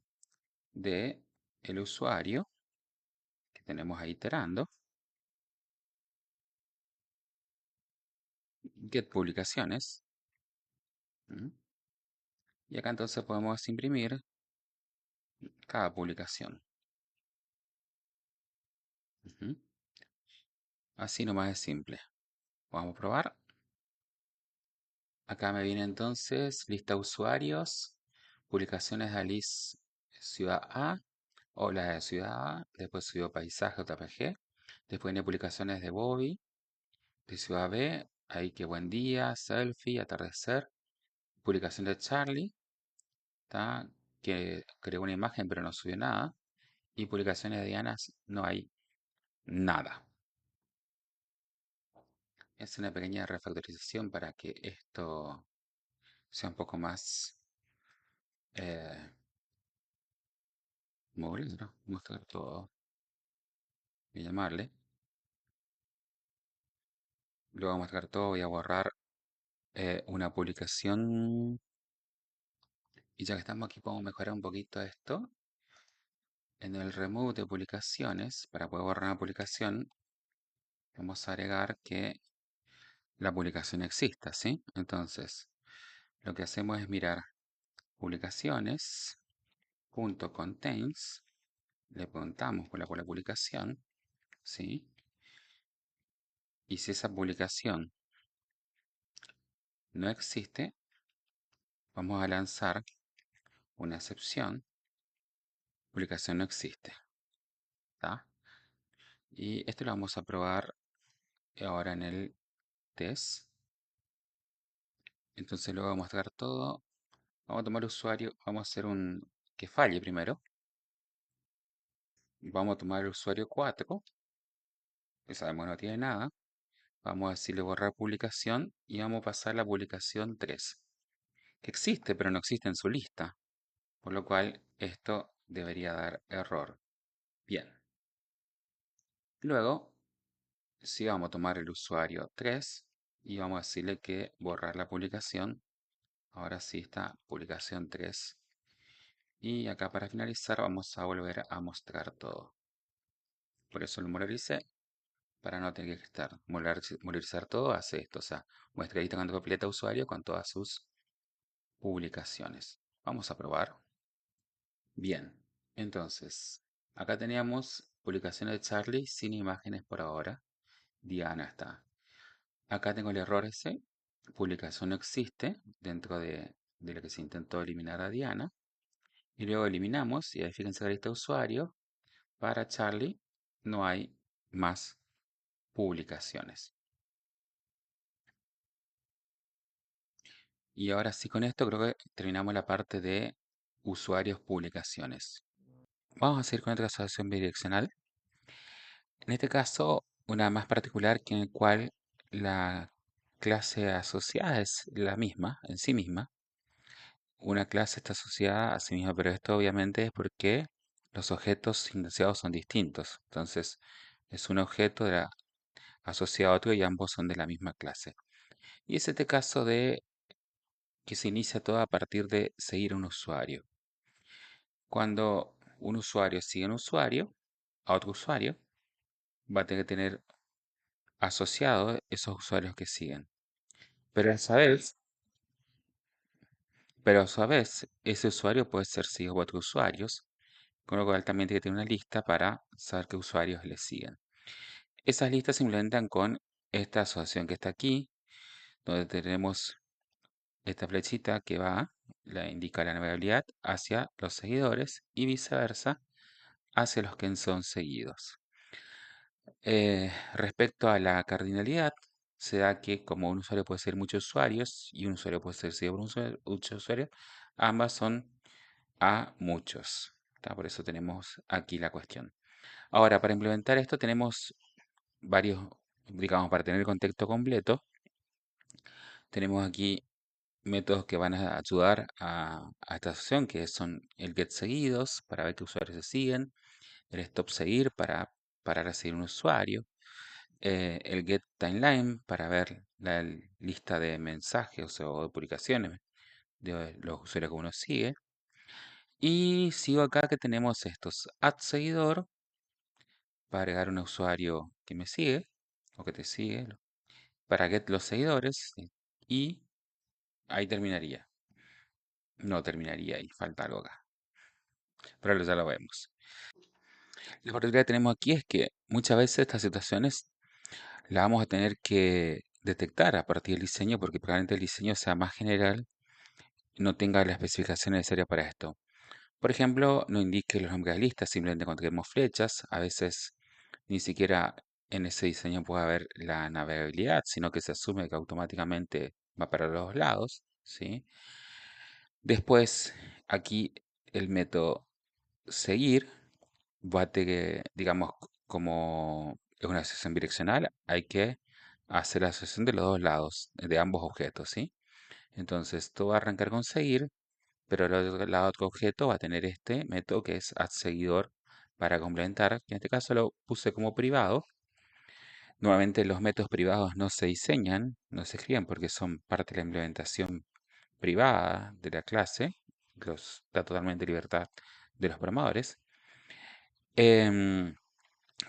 De el usuario que tenemos ahí iterando. Get publicaciones. ¿Mm? Y acá entonces podemos imprimir cada publicación. Ujú. Así nomás es simple. Vamos a probar. Acá me viene entonces lista de usuarios, publicaciones de Alice Ciudad A, o la de Ciudad A, después subió paisaje JPG, después viene publicaciones de Bobby, de Ciudad B, ahí que buen día, selfie, atardecer, publicación de Charlie, ¿tá? Que creó una imagen pero no subió nada, y publicaciones de Diana no hay nada. Es una pequeña refactorización para que esto sea un poco más eh, móvil, ¿no? Mostrar todo y llamarle. Luego voy a mostrar todo, voy a borrar una publicación. Y ya que estamos aquí, podemos mejorar un poquito esto. En el remove de publicaciones, para poder borrar una publicación, vamos a agregar que la publicación exista, ¿sí? Entonces, lo que hacemos es mirar publicaciones, punto contains, le preguntamos por la publicación, ¿sí? Y si esa publicación no existe, vamos a lanzar una excepción, publicación no existe, ¿tá? Y esto lo vamos a probar ahora en el test. Entonces luego vamos a mostrar todo. Vamos a tomar usuario, vamos a hacer un que falle primero. Vamos a tomar el usuario 4, que sabemos no tiene nada. Vamos a decirle borrar publicación y vamos a pasar la publicación 3, que existe pero no existe en su lista. Por lo cual esto debería dar error. Bien. Luego, sí vamos a tomar el usuario 3 y vamos a decirle que borrar la publicación. Ahora sí está publicación 3. Y acá para finalizar vamos a volver a mostrar todo. Por eso lo molaricé, para no tener que estar molarizar todo, hace esto. O sea, muestra lista completa de usuario con todas sus publicaciones. Vamos a probar. Bien, entonces, acá teníamos publicaciones de Charlie sin imágenes por ahora. Diana está. Acá tengo el error ese. Publicación no existe dentro de lo que se intentó eliminar a Diana. Y luego eliminamos, y ahí fíjense la lista de usuario. Para Charlie no hay más publicaciones. Y ahora sí con esto creo que terminamos la parte de usuarios publicaciones. Vamos a seguir con otra asociación bidireccional. En este caso, una más particular que en el cual la clase asociada es la misma, en sí misma. Una clase está asociada a sí misma, pero esto obviamente es porque los objetos indiciados son distintos. Entonces, es un objeto asociado a otro y ambos son de la misma clase. Y es este caso de que se inicia todo a partir de seguir a un usuario. Cuando un usuario sigue a un usuario, a otro usuario, va a tener que tener asociado esos usuarios que siguen. Pero a su vez, pero a su vez, ese usuario puede ser seguido por otros usuarios, con lo cual también tiene que tener una lista para saber qué usuarios le siguen. Esas listas se implementan con esta asociación que está aquí, donde tenemos esta flechita que va, la indica la navegabilidad hacia los seguidores y viceversa hacia los que son seguidos. Respecto a la cardinalidad, se da que como un usuario puede ser muchos usuarios y un usuario puede ser seguido por muchos usuarios, ambas son a muchos. ¿Tá? Por eso tenemos aquí la cuestión. Ahora, para implementar esto tenemos varios, digamos, para tener el contexto completo, tenemos aquí métodos que van a ayudar a esta asociación, que son el get seguidos, para ver qué usuarios se siguen, el stop seguir, para parar a seguir un usuario, el get timeline, para ver la lista de mensajes o de publicaciones de los usuarios que uno sigue. Y sigo acá que tenemos estos add seguidor, para agregar un usuario que me sigue o que te sigue, para get los seguidores, y ahí terminaría. No terminaría ahí, falta algo acá, pero ya lo vemos. La particularidad que tenemos aquí es que muchas veces estas situaciones las vamos a tener que detectar a partir del diseño, porque probablemente el diseño sea más general y no tenga la especificación necesaria para esto. Por ejemplo, no indique los nombres de listas, simplemente cuando tenemos flechas, a veces ni siquiera en ese diseño puede haber la navegabilidad, sino que se asume que automáticamente va para los lados, ¿sí? Después, aquí el método seguir va a tener, digamos, como es una asociación bidireccional, hay que hacer la asociación de los dos lados, de ambos objetos, ¿sí? Entonces, esto va a arrancar con seguir, pero el otro objeto va a tener este método que es add seguidor para complementar, que en este caso lo puse como privado. Nuevamente los métodos privados no se diseñan, no se escriben porque son parte de la implementación privada de la clase, los da totalmente libertad de los programadores, em,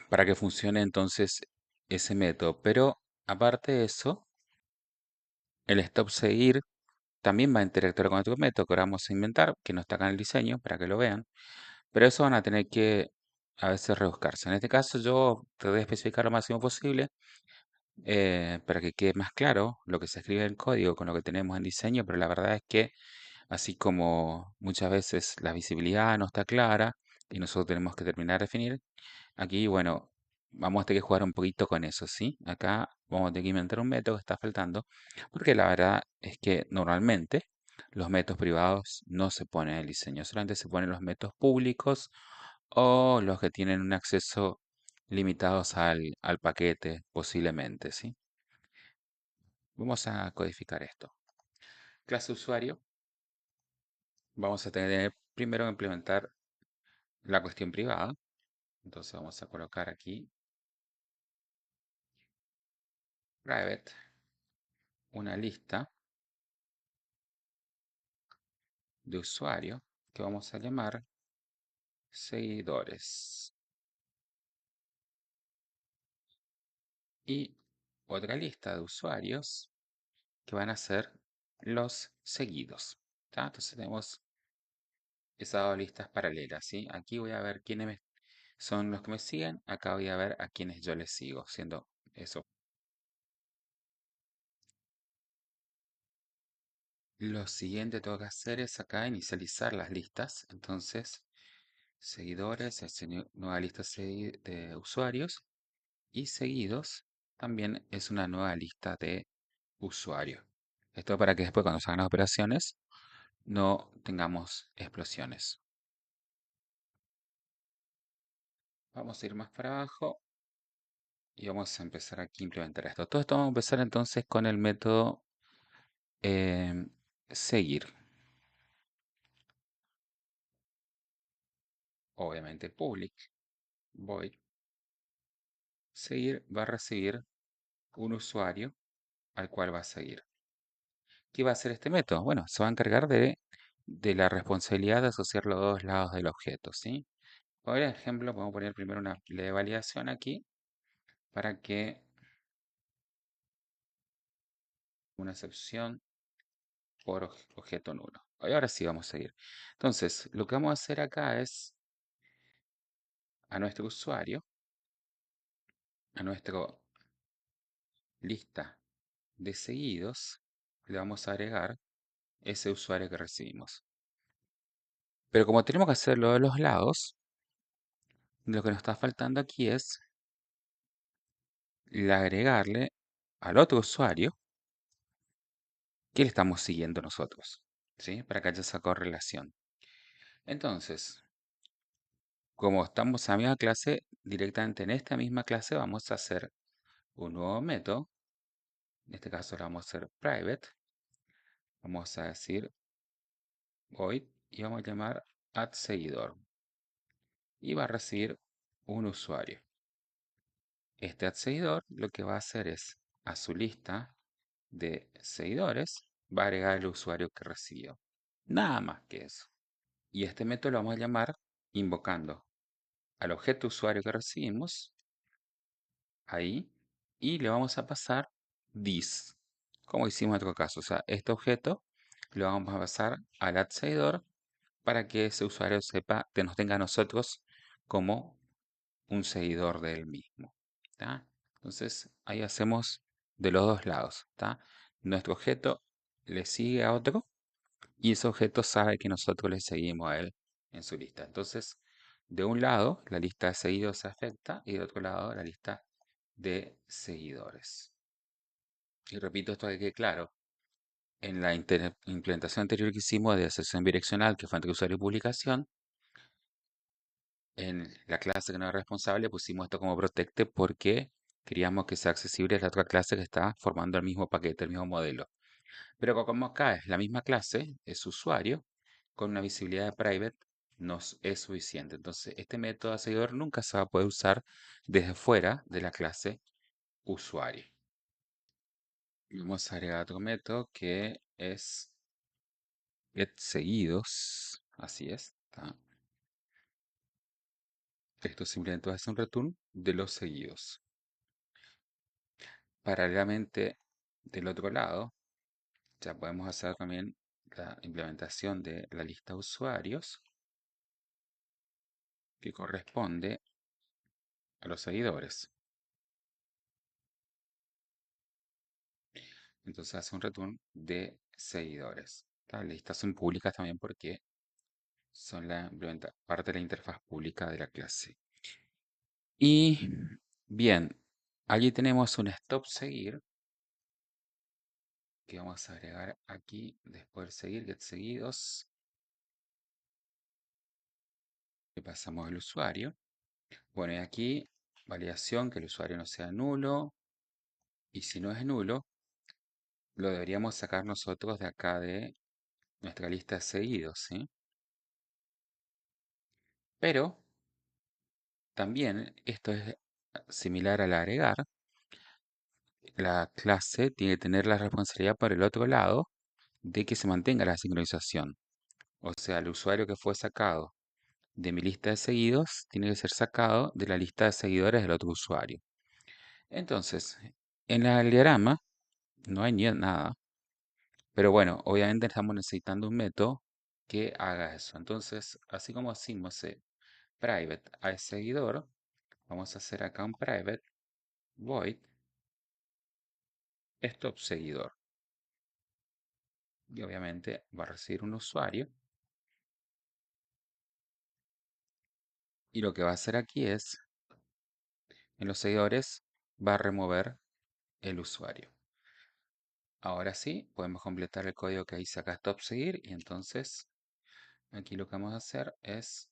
para que funcione entonces ese método. Pero aparte de eso, el stop seguir también va a interactuar con otro método que ahora vamos a inventar, que no está acá en el diseño, para que lo vean. Pero eso van a tener que a veces rebuscarse. En este caso yo traté de especificar lo máximo posible para que quede más claro lo que se escribe en código con lo que tenemos en diseño, pero la verdad es que así como muchas veces la visibilidad no está clara y nosotros tenemos que terminar de definir, aquí, bueno, vamos a tener que jugar un poquito con eso, ¿sí? Acá vamos a tener que inventar un método que está faltando, porque la verdad es que normalmente los métodos privados no se ponen en el diseño, solamente se ponen los métodos públicos o los que tienen un acceso limitados al paquete, posiblemente, ¿sí? Vamos a codificar esto. Clase usuario, vamos a tener primero que implementar la cuestión privada. Entonces vamos a colocar aquí private, una lista de usuario que vamos a llamar seguidores. Y otra lista de usuarios que van a ser los seguidos. ¿Tá? Entonces tenemos esas dos listas paralelas, ¿sí? Aquí voy a ver quiénes son los que me siguen, acá voy a ver a quienes yo les sigo, siendo eso. Lo siguiente que tengo que hacer es acá inicializar las listas. Entonces, seguidores, es nueva lista de usuarios y seguidos también es una nueva lista de usuarios. Esto para que después cuando se hagan las operaciones no tengamos explosiones. Vamos a ir más para abajo y vamos a empezar aquí a implementar esto. Todo esto vamos a empezar entonces con el método em, seguir. Obviamente public void seguir va a recibir un usuario al cual va a seguir. ¿Qué va a hacer este método? Bueno, se va a encargar de la responsabilidad de asociar los dos lados del objeto, ¿sí? Por ejemplo, podemos poner primero una de validación aquí para que una excepción por objeto nulo. Y ahora sí vamos a seguir. Entonces, lo que vamos a hacer acá es a nuestro usuario, a nuestra lista de seguidos, le vamos a agregar ese usuario que recibimos. Pero como tenemos que hacerlo de los lados, lo que nos está faltando aquí es el agregarle al otro usuario que le estamos siguiendo nosotros, ¿sí? Para que haya esa correlación. Entonces, como estamos en la misma clase, directamente en esta misma clase vamos a hacer un nuevo método. En este caso lo vamos a hacer private. Vamos a decir void y vamos a llamar add seguidor. Y va a recibir un usuario. Este add seguidor lo que va a hacer es a su lista de seguidores va a agregar el usuario que recibió. Nada más que eso. Y este método lo vamos a llamar invocando al objeto usuario que recibimos, ahí, y le vamos a pasar this, como hicimos en otro caso. O sea, este objeto lo vamos a pasar al add seguidor para que ese usuario sepa que nos tenga a nosotros como un seguidor de él mismo. ¿Tá? Entonces, ahí hacemos de los dos lados. ¿Tá? Nuestro objeto le sigue a otro y ese objeto sabe que nosotros le seguimos a él en su lista. Entonces, de un lado, la lista de seguidos se afecta y de otro lado, la lista de seguidores. Y repito esto que quede claro. En la implementación anterior que hicimos de asociación bidireccional, que fue entre usuario y publicación, en la clase que no es responsable pusimos esto como protected porque queríamos que sea accesible a la otra clase que está formando el mismo paquete, el mismo modelo. Pero como acá es la misma clase, es usuario, con una visibilidad de private nos es suficiente. Entonces, este método de seguidor nunca se va a poder usar desde fuera de la clase usuario. Y vamos a agregar otro método que es getSeguidos. Así es. ¿Tá? Esto simplemente va a ser un return de los seguidos. Paralelamente, del otro lado, ya podemos hacer también la implementación de la lista de usuarios que corresponde a los seguidores. Entonces hace un return de seguidores. Las listas son públicas también porque son parte de la interfaz pública de la clase. Y bien, allí tenemos un stop seguir que vamos a agregar aquí después de seguir, get seguidos. Le pasamos al usuario. Bueno, y aquí validación que el usuario no sea nulo. Y si no es nulo, lo deberíamos sacar nosotros de acá de nuestra lista de seguidos, ¿sí? Pero también esto es similar al agregar. La clase tiene que tener la responsabilidad por el otro lado de que se mantenga la sincronización. O sea, el usuario que fue sacado de mi lista de seguidos tiene que ser sacado de la lista de seguidores del otro usuario. Entonces, en el diagrama no hay ni nada, pero bueno, obviamente estamos necesitando un método que haga eso. Entonces, así como hicimos private al seguidor, vamos a hacer acá un private void stop seguidor. Y obviamente va a recibir un usuario. Y lo que va a hacer aquí es, en los seguidores, va a remover el usuario. Ahora sí, podemos completar el código que dice acá stop seguir. Y entonces, aquí lo que vamos a hacer es,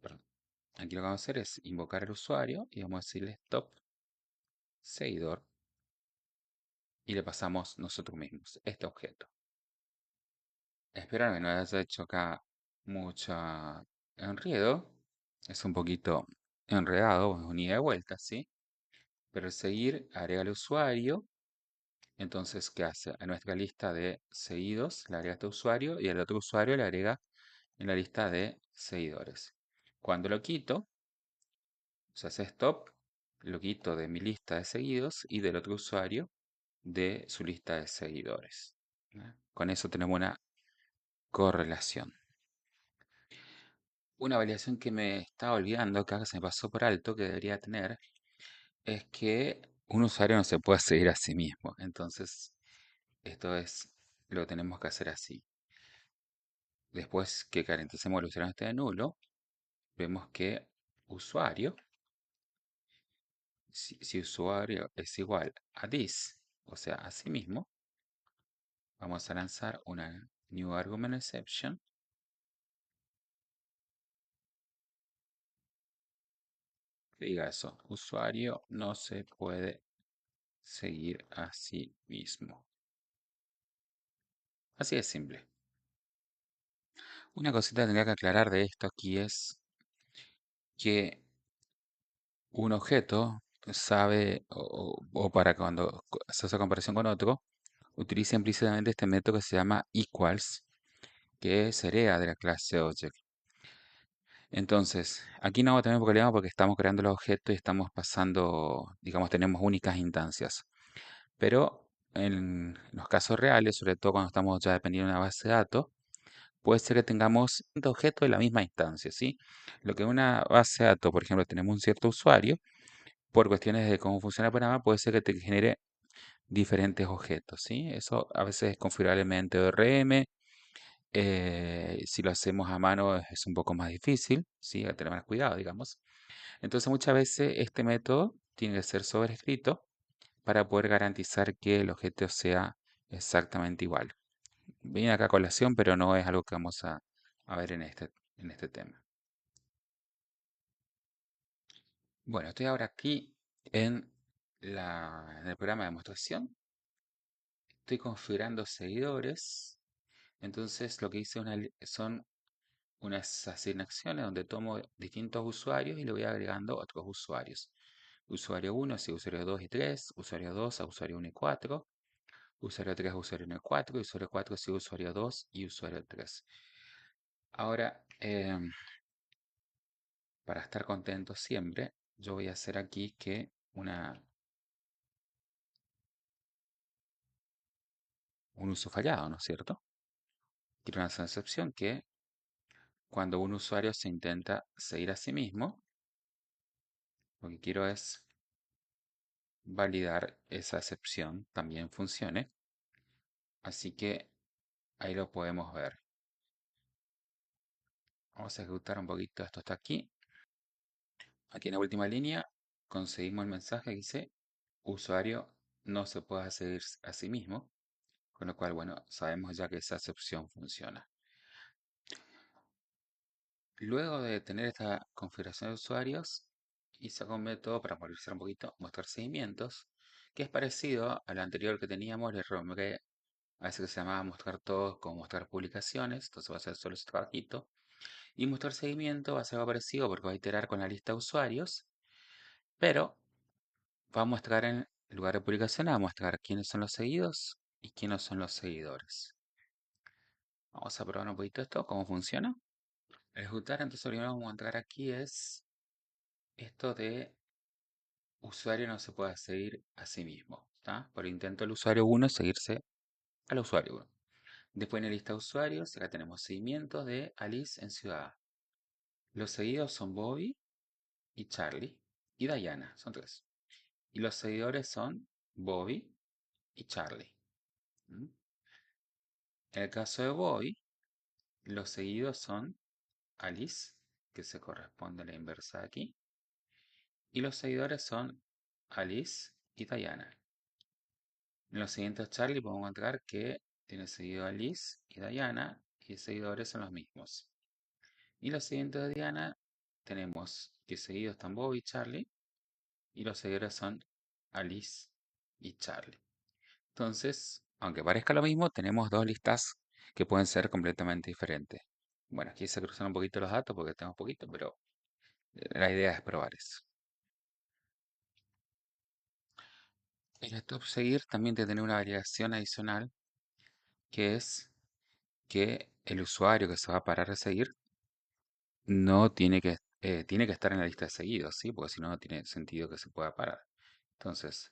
perdón, Aquí lo que vamos a hacer es invocar al usuario y vamos a decirle stop seguidor y le pasamos nosotros mismos este objeto. Espero que no haya hecho acá mucho enredo. Es un poquito enredado, es un ida y vuelta, ¿sí? Pero el seguir agrega al usuario. Entonces, ¿qué hace? A nuestra lista de seguidos le agrega este usuario y al otro usuario le agrega en la lista de seguidores. Cuando lo quito, se hace stop, lo quito de mi lista de seguidos y del otro usuario de su lista de seguidores. ¿Ya? Con eso tenemos una correlación. Una validación que me estaba olvidando, que acá se me pasó por alto, que debería tener, es que un usuario no se puede seguir a sí mismo. Entonces, esto es, lo tenemos que hacer así. Después que calenticemos el usuario esté de nulo, vemos que usuario, si usuario es igual a this, o sea, a sí mismo, vamos a lanzar una new argument exception que diga eso, usuario no se puede seguir a sí mismo. Así de simple. Una cosita que tendría que aclarar de esto aquí es que un objeto sabe, o para cuando se hace comparación con otro, utiliza implícitamente este método que se llama equals, que se hereda de la clase object. Entonces, aquí no vamos a tener problema porque estamos creando los objetos y estamos pasando, digamos, tenemos únicas instancias. Pero en los casos reales, sobre todo cuando estamos ya dependiendo de una base de datos, puede ser que tengamos un objeto de la misma instancia, ¿sí? Lo que en una base de datos, por ejemplo, tenemos un cierto usuario, por cuestiones de cómo funciona el programa, puede ser que te genere diferentes objetos, ¿sí? Eso a veces es configurable mediante ORM. Si lo hacemos a mano es un poco más difícil, ¿sí? Hay que tener más cuidado, digamos. Entonces muchas veces este método tiene que ser sobrescrito para poder garantizar que el objeto sea exactamente igual. Viene acá a colación, pero no es algo que vamos a ver en este tema. Bueno, estoy ahora aquí en, en el programa de demostración. Estoy configurando seguidores. Entonces lo que hice son unas asignaciones donde tomo distintos usuarios y le voy agregando otros usuarios. Usuario 1 sí, usuario 2 y 3, usuario 2 a usuario 1 y 4, usuario 3 a usuario 1 y 4, y usuario 4 sí, usuario 2 y usuario 3. Ahora, para estar contento siempre, yo voy a hacer aquí que un uso fallado, ¿no es cierto? Quiero una excepción que cuando un usuario se intenta seguir a sí mismo, lo que quiero es validar esa excepción también funcione. Así que ahí lo podemos ver. Vamos a ejecutar un poquito esto hasta aquí. Aquí en la última línea conseguimos el mensaje que dice usuario no se puede seguir a sí mismo, con lo cual, bueno, sabemos ya que esa excepción funciona. Luego de tener esta configuración de usuarios, hice un método para modernizar un poquito, mostrar seguimientos, que es parecido al anterior que teníamos, le renombré a ese que se llamaba mostrar todos como mostrar publicaciones, entonces va a ser solo ese trabajito. Y mostrar seguimiento va a ser algo parecido porque va a iterar con la lista de usuarios, pero va a mostrar en lugar de publicaciones, va a mostrar quiénes son los seguidos y quiénes son los seguidores. Vamos a probar un poquito esto, cómo funciona. Ejecutar, entonces lo que vamos a encontrar aquí es esto de usuario no se puede seguir a sí mismo. ¿Está? Por intento el usuario 1 seguirse al usuario 1. Después en la lista de usuarios, acá tenemos seguimientos de Alice en Ciudad. Los seguidos son Bobby y Charlie y Diana, son tres. Y los seguidores son Bobby y Charlie. ¿Mm? En el caso de Bobby, los seguidos son Alice, que se corresponde a la inversa de aquí. Y los seguidores son Alice y Diana. En los siguientes Charlie podemos encontrar que tiene seguido a Liz y Diana y los seguidores son los mismos. Y los siguientes de Diana tenemos que seguidos están Bob y Charlie, y los seguidores son Alice y Charlie. Entonces, aunque parezca lo mismo, tenemos dos listas que pueden ser completamente diferentes. Bueno, aquí se cruzan un poquito los datos porque tenemos poquito, pero la idea es probar eso. El stop seguir también tiene una variación adicional, que es que el usuario que se va a parar de seguir no tiene que estar en la lista de seguidos, ¿sí? Porque si no, no tiene sentido que se pueda parar. Entonces,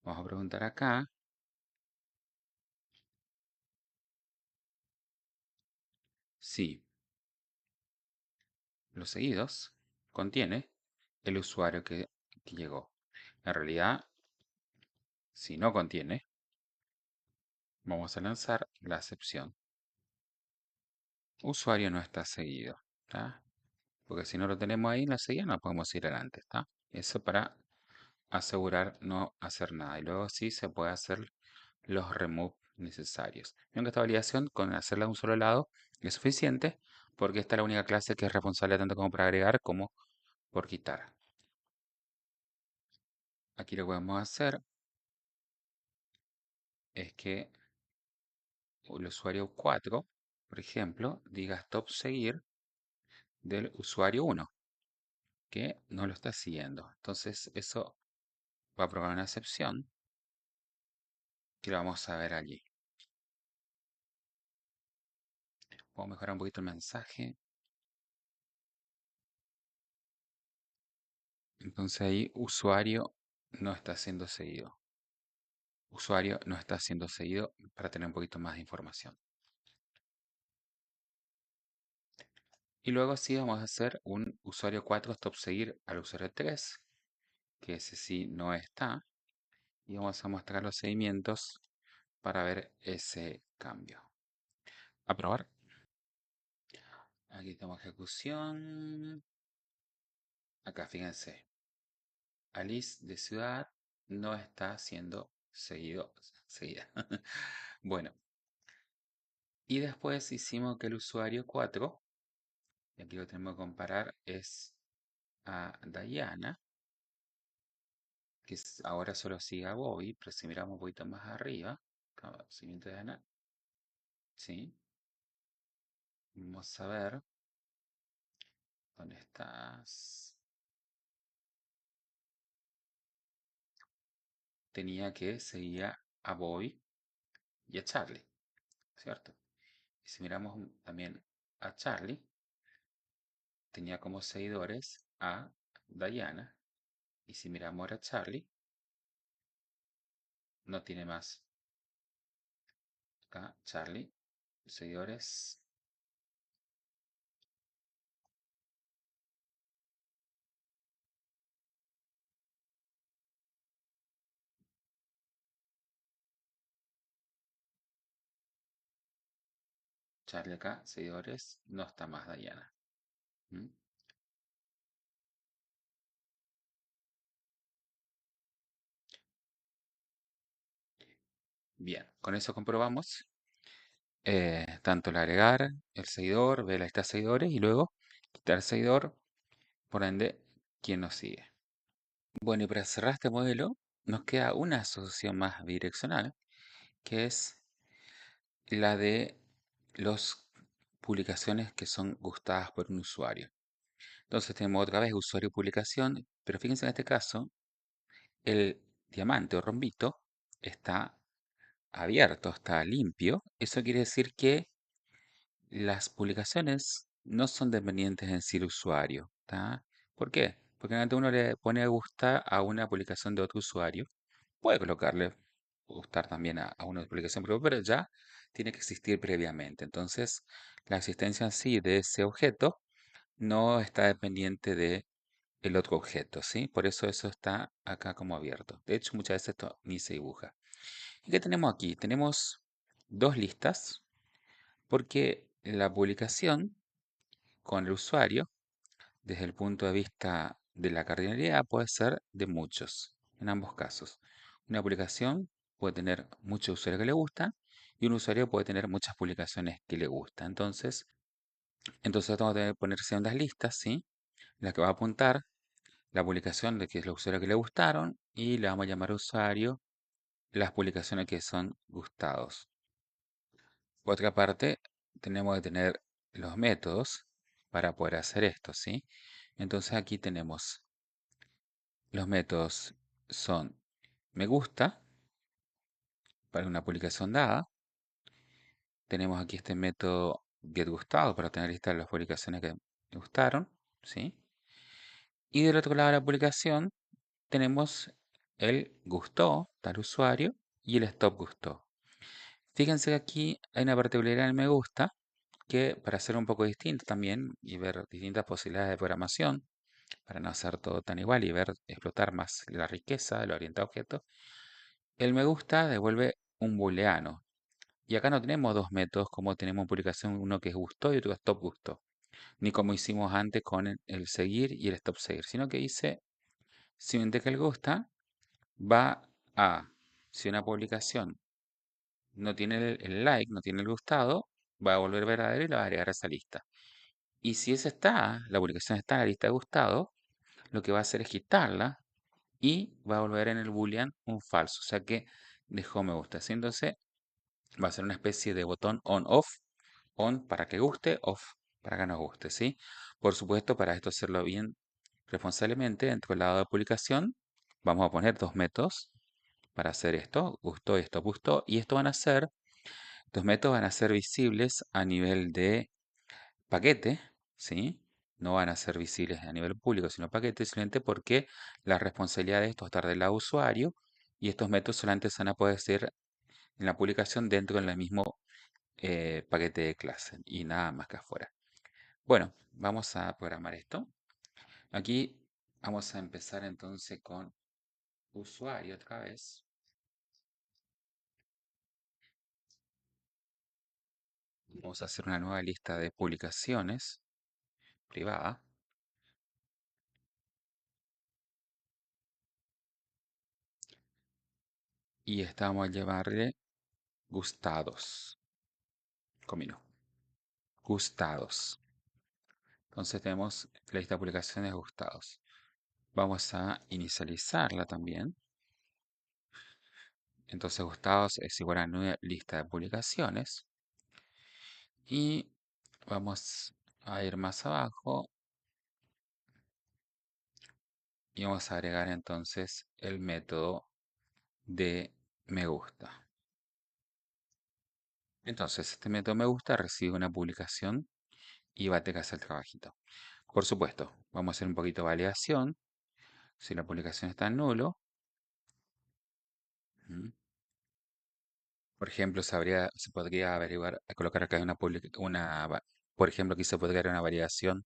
vamos a preguntar acá si los seguidos contiene el usuario que llegó. En realidad, si no contiene, vamos a lanzar la excepción. Usuario no está seguido, ¿tá? Porque si no lo tenemos ahí en la seguida, no podemos ir adelante, ¿está? Eso para asegurar no hacer nada. Y luego sí se puede hacer los remove necesarios. Vieron que esta validación, con hacerla de un solo lado, es suficiente, porque esta es la única clase que es responsable tanto como para agregar como por quitar. Aquí lo que podemos hacer es que el usuario 4, por ejemplo, diga stop seguir del usuario 1, que no lo está siguiendo. Entonces eso va a probar una excepción que lo vamos a ver allí. Puedo mejorar un poquito el mensaje. Entonces ahí usuario no está siendo seguido. Usuario no está siendo seguido para tener un poquito más de información. Y luego sí vamos a hacer un usuario 4 stop seguir al usuario 3, que ese sí no está. Y vamos a mostrar los seguimientos para ver ese cambio. A probar. Aquí tenemos ejecución. Acá fíjense. Alice de ciudad no está siendo seguida. Bueno, y después hicimos que el usuario 4, y aquí lo tenemos que comparar, es a Diana, que ahora solo sigue a Bobby, pero si miramos un poquito más arriba, siguiente Diana, sí, vamos a ver, ¿dónde estás? Tenía que seguir a Bobby y a Charlie, ¿cierto? Y si miramos también a Charlie, tenía como seguidores a Diana. Y si miramos a Charlie, no tiene más. Acá, Charlie, seguidores, Charlie acá, seguidores, no está más Diana. ¿Mm? Bien, con eso comprobamos tanto el agregar, el seguidor, ver la lista de seguidores y luego quitar el seguidor, por ende, quien nos sigue. Bueno, y para cerrar este modelo, nos queda una asociación más bidireccional, que es la de las publicaciones que son gustadas por un usuario. Entonces tenemos otra vez usuario y publicación, pero fíjense en este caso, el diamante o rombito está abierto, está limpio. Eso quiere decir que las publicaciones no son dependientes en sí del usuario, ¿tá? ¿Por qué? Porque antes uno le pone a gustar a una publicación de otro usuario. Puede colocarle gustar también a una publicación propia, pero ya tiene que existir previamente. Entonces, la existencia en sí de ese objeto no está dependiente de el otro objeto, ¿sí? Por eso eso está acá como abierto. De hecho, muchas veces esto ni se dibuja. ¿Y qué tenemos aquí? Tenemos dos listas porque la publicación con el usuario, desde el punto de vista de la cardinalidad, puede ser de muchos, en ambos casos. Una publicación puede tener muchos usuarios que le gustan y un usuario puede tener muchas publicaciones que le gustan. Entonces vamos a tener que poner segundas listas, ¿sí? la que va a apuntar la publicación de que es los usuarios que le gustaron y le vamos a llamar usuario las publicaciones que son gustados. Por otra parte, tenemos que tener los métodos para poder hacer esto, ¿sí? Entonces aquí tenemos los métodos son me gusta para una publicación dada. Tenemos aquí este método getGustado para tener lista de las publicaciones que me gustaron, ¿sí? Y del otro lado de la publicación tenemos el gustó, tal usuario, y el stop gustó. Fíjense que aquí hay una particularidad en el me gusta, que para hacer un poco distinto también y ver distintas posibilidades de programación, para no hacer todo tan igual y ver, explotar más la riqueza del orientado a objetos, el me gusta devuelve un booleano. Y acá no tenemos dos métodos como tenemos en publicación, uno que es gustó y otro que es stop gustó, ni como hicimos antes con el seguir y el stop seguir, sino que dice, simplemente que el gusta va a, si una publicación no tiene el like, no tiene el gustado, va a volver verdadero y la va a agregar a esa lista. Y si esa está, la publicación está en la lista de gustado, lo que va a hacer es quitarla y va a volver en el boolean un falso, o sea que dejó me gusta. Así entonces va a ser una especie de botón on-off, on para que guste, off para que no guste, ¿sí? Por supuesto, para esto hacerlo bien responsablemente, dentro del lado de publicación, vamos a poner dos métodos para hacer esto, gustó y esto gustó, y esto van a ser, estos métodos van a ser visibles a nivel de paquete, ¿sí? No van a ser visibles a nivel público, sino paquete, simplemente porque la responsabilidad de esto va a estar del lado usuario y estos métodos solamente se van a poder hacer en la publicación dentro del mismo paquete de clase y nada más que afuera. Bueno, vamos a programar esto. Aquí vamos a empezar entonces con usuario otra vez. Vamos a hacer una nueva lista de publicaciones privada y esta vamos a llamarle gustados. Comino. Gustados. Entonces tenemos la lista de publicaciones gustados. Vamos a inicializarla también. Entonces gustados es igual a nueva lista de publicaciones. Y vamos a ir más abajo y vamos a agregar entonces el método de me gusta. Entonces este método me gusta recibe una publicación y va a tener que hacer el trabajito. Por supuesto, vamos a hacer un poquito de validación. Si la publicación está en nulo, ¿m? Por ejemplo, se podría averiguar, colocar acá por ejemplo, aquí se podría dar una variación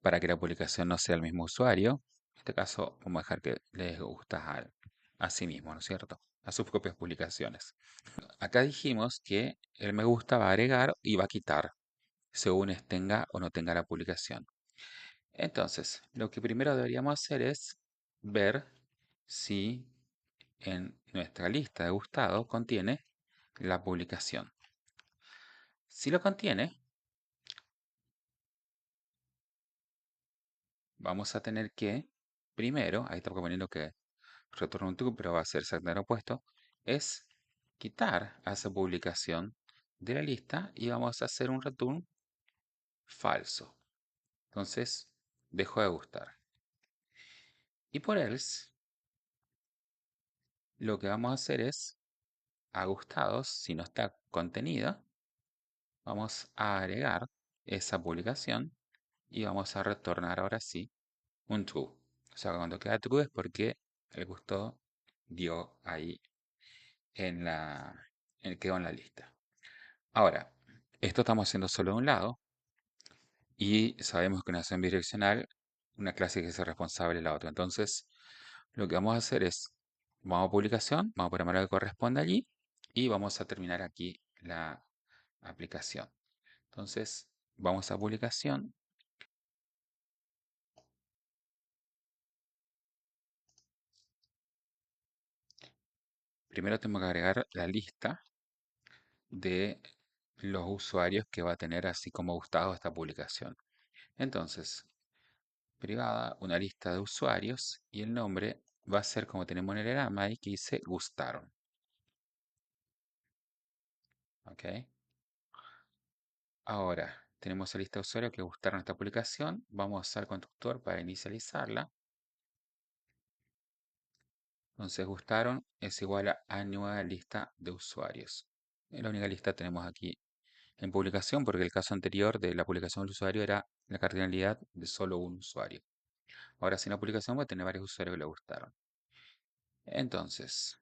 para que la publicación no sea el mismo usuario. En este caso, vamos a dejar que les gusta a sí mismo, ¿no es cierto? A sus propias publicaciones. Acá dijimos que el me gusta va a agregar y va a quitar según tenga o no tenga la publicación. Entonces, lo que primero deberíamos hacer es ver si en nuestra lista de gustado contiene la publicación. Si lo contiene, vamos a tener que, primero, ahí está proponiendo que retorne un true, pero va a ser exactamente lo opuesto, es quitar a esa publicación de la lista y vamos a hacer un return falso. Entonces, dejó de gustar. Y por else, lo que vamos a hacer es, a gustados, si no está contenida, vamos a agregar esa publicación y vamos a retornar ahora sí un true. O sea, cuando queda true es porque el gusto dio ahí en quedó en la lista. Ahora, esto estamos haciendo solo de un lado y sabemos que una acción bidireccional, una clase que es responsable de la otra. Entonces, lo que vamos a hacer es, vamos a publicación, vamos a programar lo que corresponde allí y vamos a terminar aquí la aplicación. Entonces, vamos a publicación. Primero tengo que agregar la lista de los usuarios que va a tener así como gustado esta publicación. Entonces, privada una lista de usuarios y el nombre va a ser como tenemos en el diagrama ahí que dice gustaron. ¿Ok? Ahora, tenemos la lista de usuarios que gustaron esta publicación. Vamos a usar constructor para inicializarla. Entonces, gustaron es igual a nueva lista de usuarios. Es la única lista que tenemos aquí en publicación porque el caso anterior de la publicación del usuario era la cardinalidad de solo un usuario. Ahora, si en la publicación va a tener varios usuarios que le gustaron. Entonces,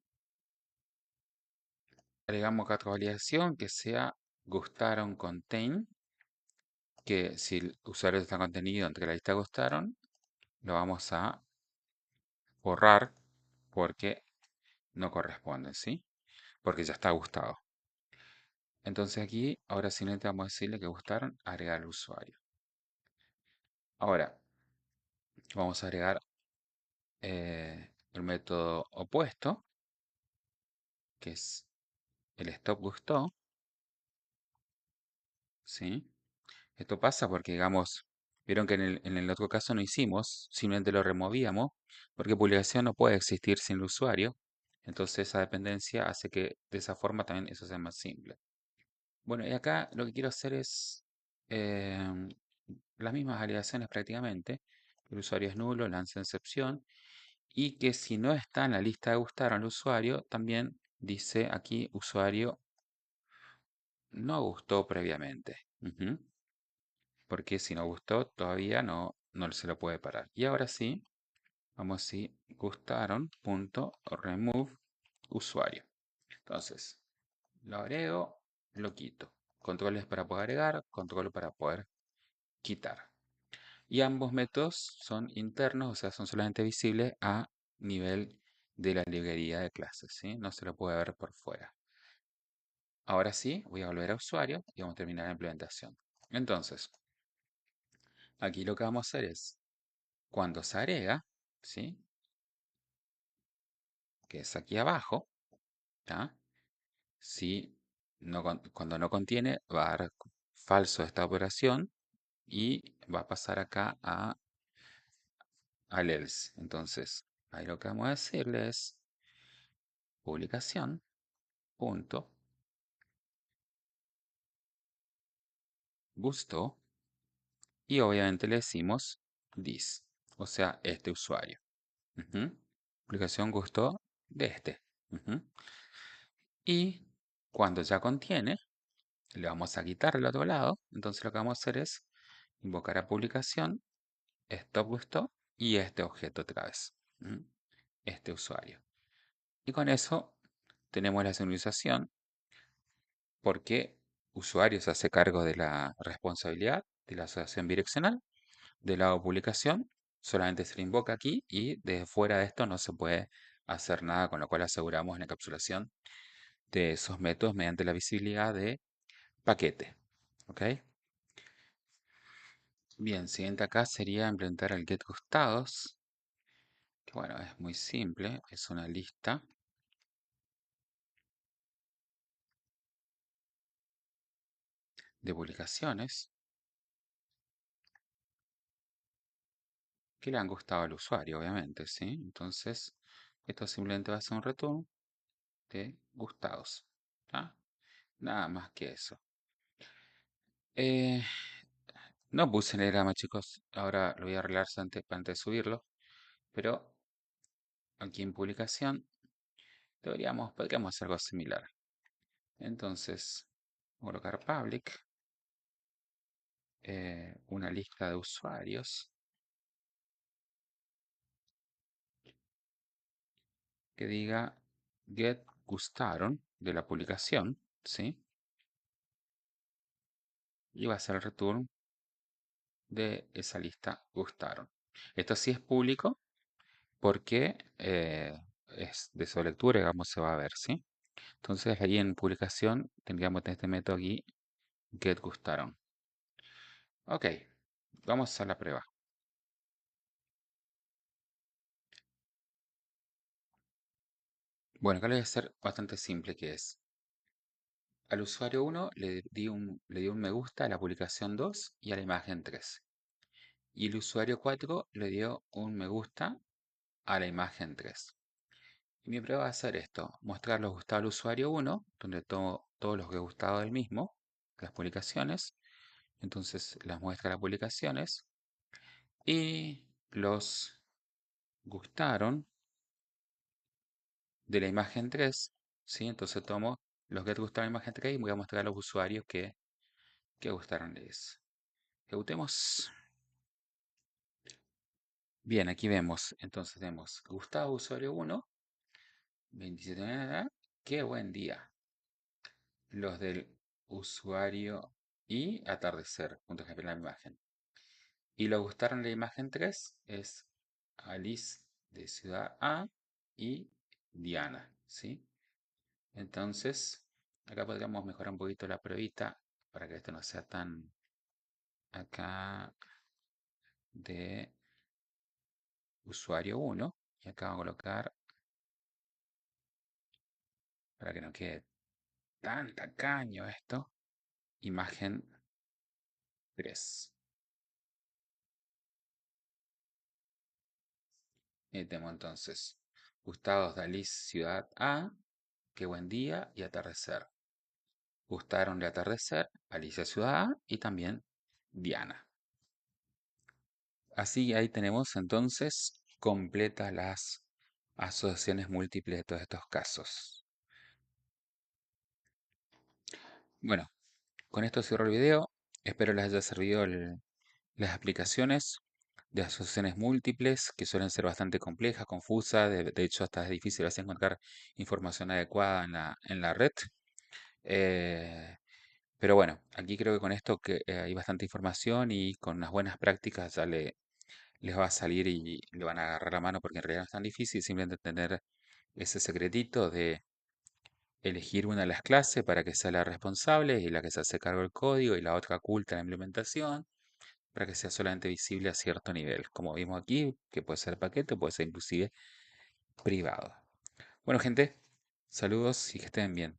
agregamos acá otra validación que sea gustaron contain, que si el usuario está contenido entre la lista gustaron, lo vamos a borrar porque no corresponde, ¿sí? Porque ya está gustado. Entonces aquí, ahora simplemente vamos a decirle que gustaron, agregar al usuario. Ahora, vamos a agregar el método opuesto, que es el stop gustó, ¿sí? Esto pasa porque, digamos, vieron que en el otro caso no hicimos, simplemente lo removíamos, porque publicación no puede existir sin el usuario. Entonces esa dependencia hace que de esa forma también eso sea más simple. Bueno, y acá lo que quiero hacer es em, las mismas validaciones prácticamente. El usuario es nulo, lanza excepción. Y que si no está en la lista de gustar al usuario, también dice aquí usuario no gustó previamente. Ujú. Porque si no gustó, todavía no se lo puede parar. Y ahora sí, vamos a decir gustaron.remove usuario. Entonces, lo agrego, lo quito. Controles para poder agregar, control para poder quitar. Y ambos métodos son internos, o sea, son solamente visibles a nivel de la librería de clases, ¿sí? No se lo puede ver por fuera. Ahora sí, voy a volver a usuario y vamos a terminar la implementación. Entonces, aquí lo que vamos a hacer es, cuando se agrega, ¿sí? Que es aquí abajo, ¿tá? Si cuando no contiene, va a dar falso esta operación y va a pasar acá al else. Entonces, ahí lo que vamos a decirle es publicación, punto, gustó, y obviamente le decimos this, o sea, este usuario. Ujú. Publicación gustó de este. Ujú. Y cuando ya contiene, le vamos a quitar el otro lado. Entonces lo que vamos a hacer es invocar a publicación, stop gustó y este objeto otra vez. Ujú. Este usuario. Y con eso tenemos la sincronización porque usuario se hace cargo de la responsabilidad de la asociación bidireccional. Del lado publicación, solamente se le invoca aquí y desde fuera de esto no se puede hacer nada, con lo cual aseguramos la encapsulación de esos métodos mediante la visibilidad de paquete. ¿Ok? Bien, siguiente acá sería implementar el get gustados, que bueno, es muy simple, es una lista de publicaciones que le han gustado al usuario, obviamente, ¿sí? Entonces, esto simplemente va a ser un return de gustados. ¿Ah? Nada más que eso. Eh, no puse el diagrama, chicos. Ahora lo voy a arreglar antes de subirlo. Pero aquí en publicación podríamos hacer algo similar. Entonces, colocar public, una lista de usuarios que diga get gustaron de la publicación, ¿sí? Y va a ser el return de esa lista gustaron. Esto sí es público porque es de su lectura, digamos, se va a ver, ¿sí? Entonces ahí en publicación tendríamos este método aquí, get gustaron. Ok, vamos a la prueba. Bueno, acá lo voy a hacer bastante simple, que es, al usuario 1 le di un me gusta a la publicación 2 y a la imagen 3. y el usuario 4 le dio un me gusta a la imagen 3. Y mi prueba va a ser esto, mostrar los gustados al usuario 1, donde todos los que he gustado del mismo, las publicaciones. Entonces las muestra las publicaciones y los gustaron de la imagen 3, ¿sí? Entonces tomo los que gustaron de la imagen 3 y voy a mostrar a los usuarios que gustaron de eso. Ejecutemos. Bien, aquí vemos, entonces tenemos Gustavo, usuario 1, 27 de edad, qué buen día. Los del usuario y atardecer, juntos que la imagen. Y los gustaron la imagen 3 es Alice de Ciudad A y Diana, ¿sí? Entonces, acá podríamos mejorar un poquito la pruebita para que esto no sea tan acá de usuario 1. Y acá vamos a colocar para que no quede tan tacaño esto. Imagen 3. Y tenemos entonces Gustavo Dalí Ciudad A, qué buen día y atardecer. Gustaron de atardecer, Alicia Ciudad A y también Diana. Así ahí tenemos entonces completas las asociaciones múltiples de todos estos casos. Bueno, con esto cierro el video. Espero les haya servido las aplicaciones de asociaciones múltiples que suelen ser bastante complejas, confusas. De hecho, hasta es difícil a veces encontrar información adecuada en la red. Eh, pero bueno, aquí creo que con esto que hay bastante información y con unas buenas prácticas ya les va a salir y le van a agarrar la mano porque en realidad no es tan difícil, simplemente tener ese secretito de elegir una de las clases para que sea la responsable y la que se hace cargo del código y la otra oculta la implementación para que sea solamente visible a cierto nivel, como vimos aquí, que puede ser paquete, puede ser inclusive privado. Bueno, gente, saludos y que estén bien.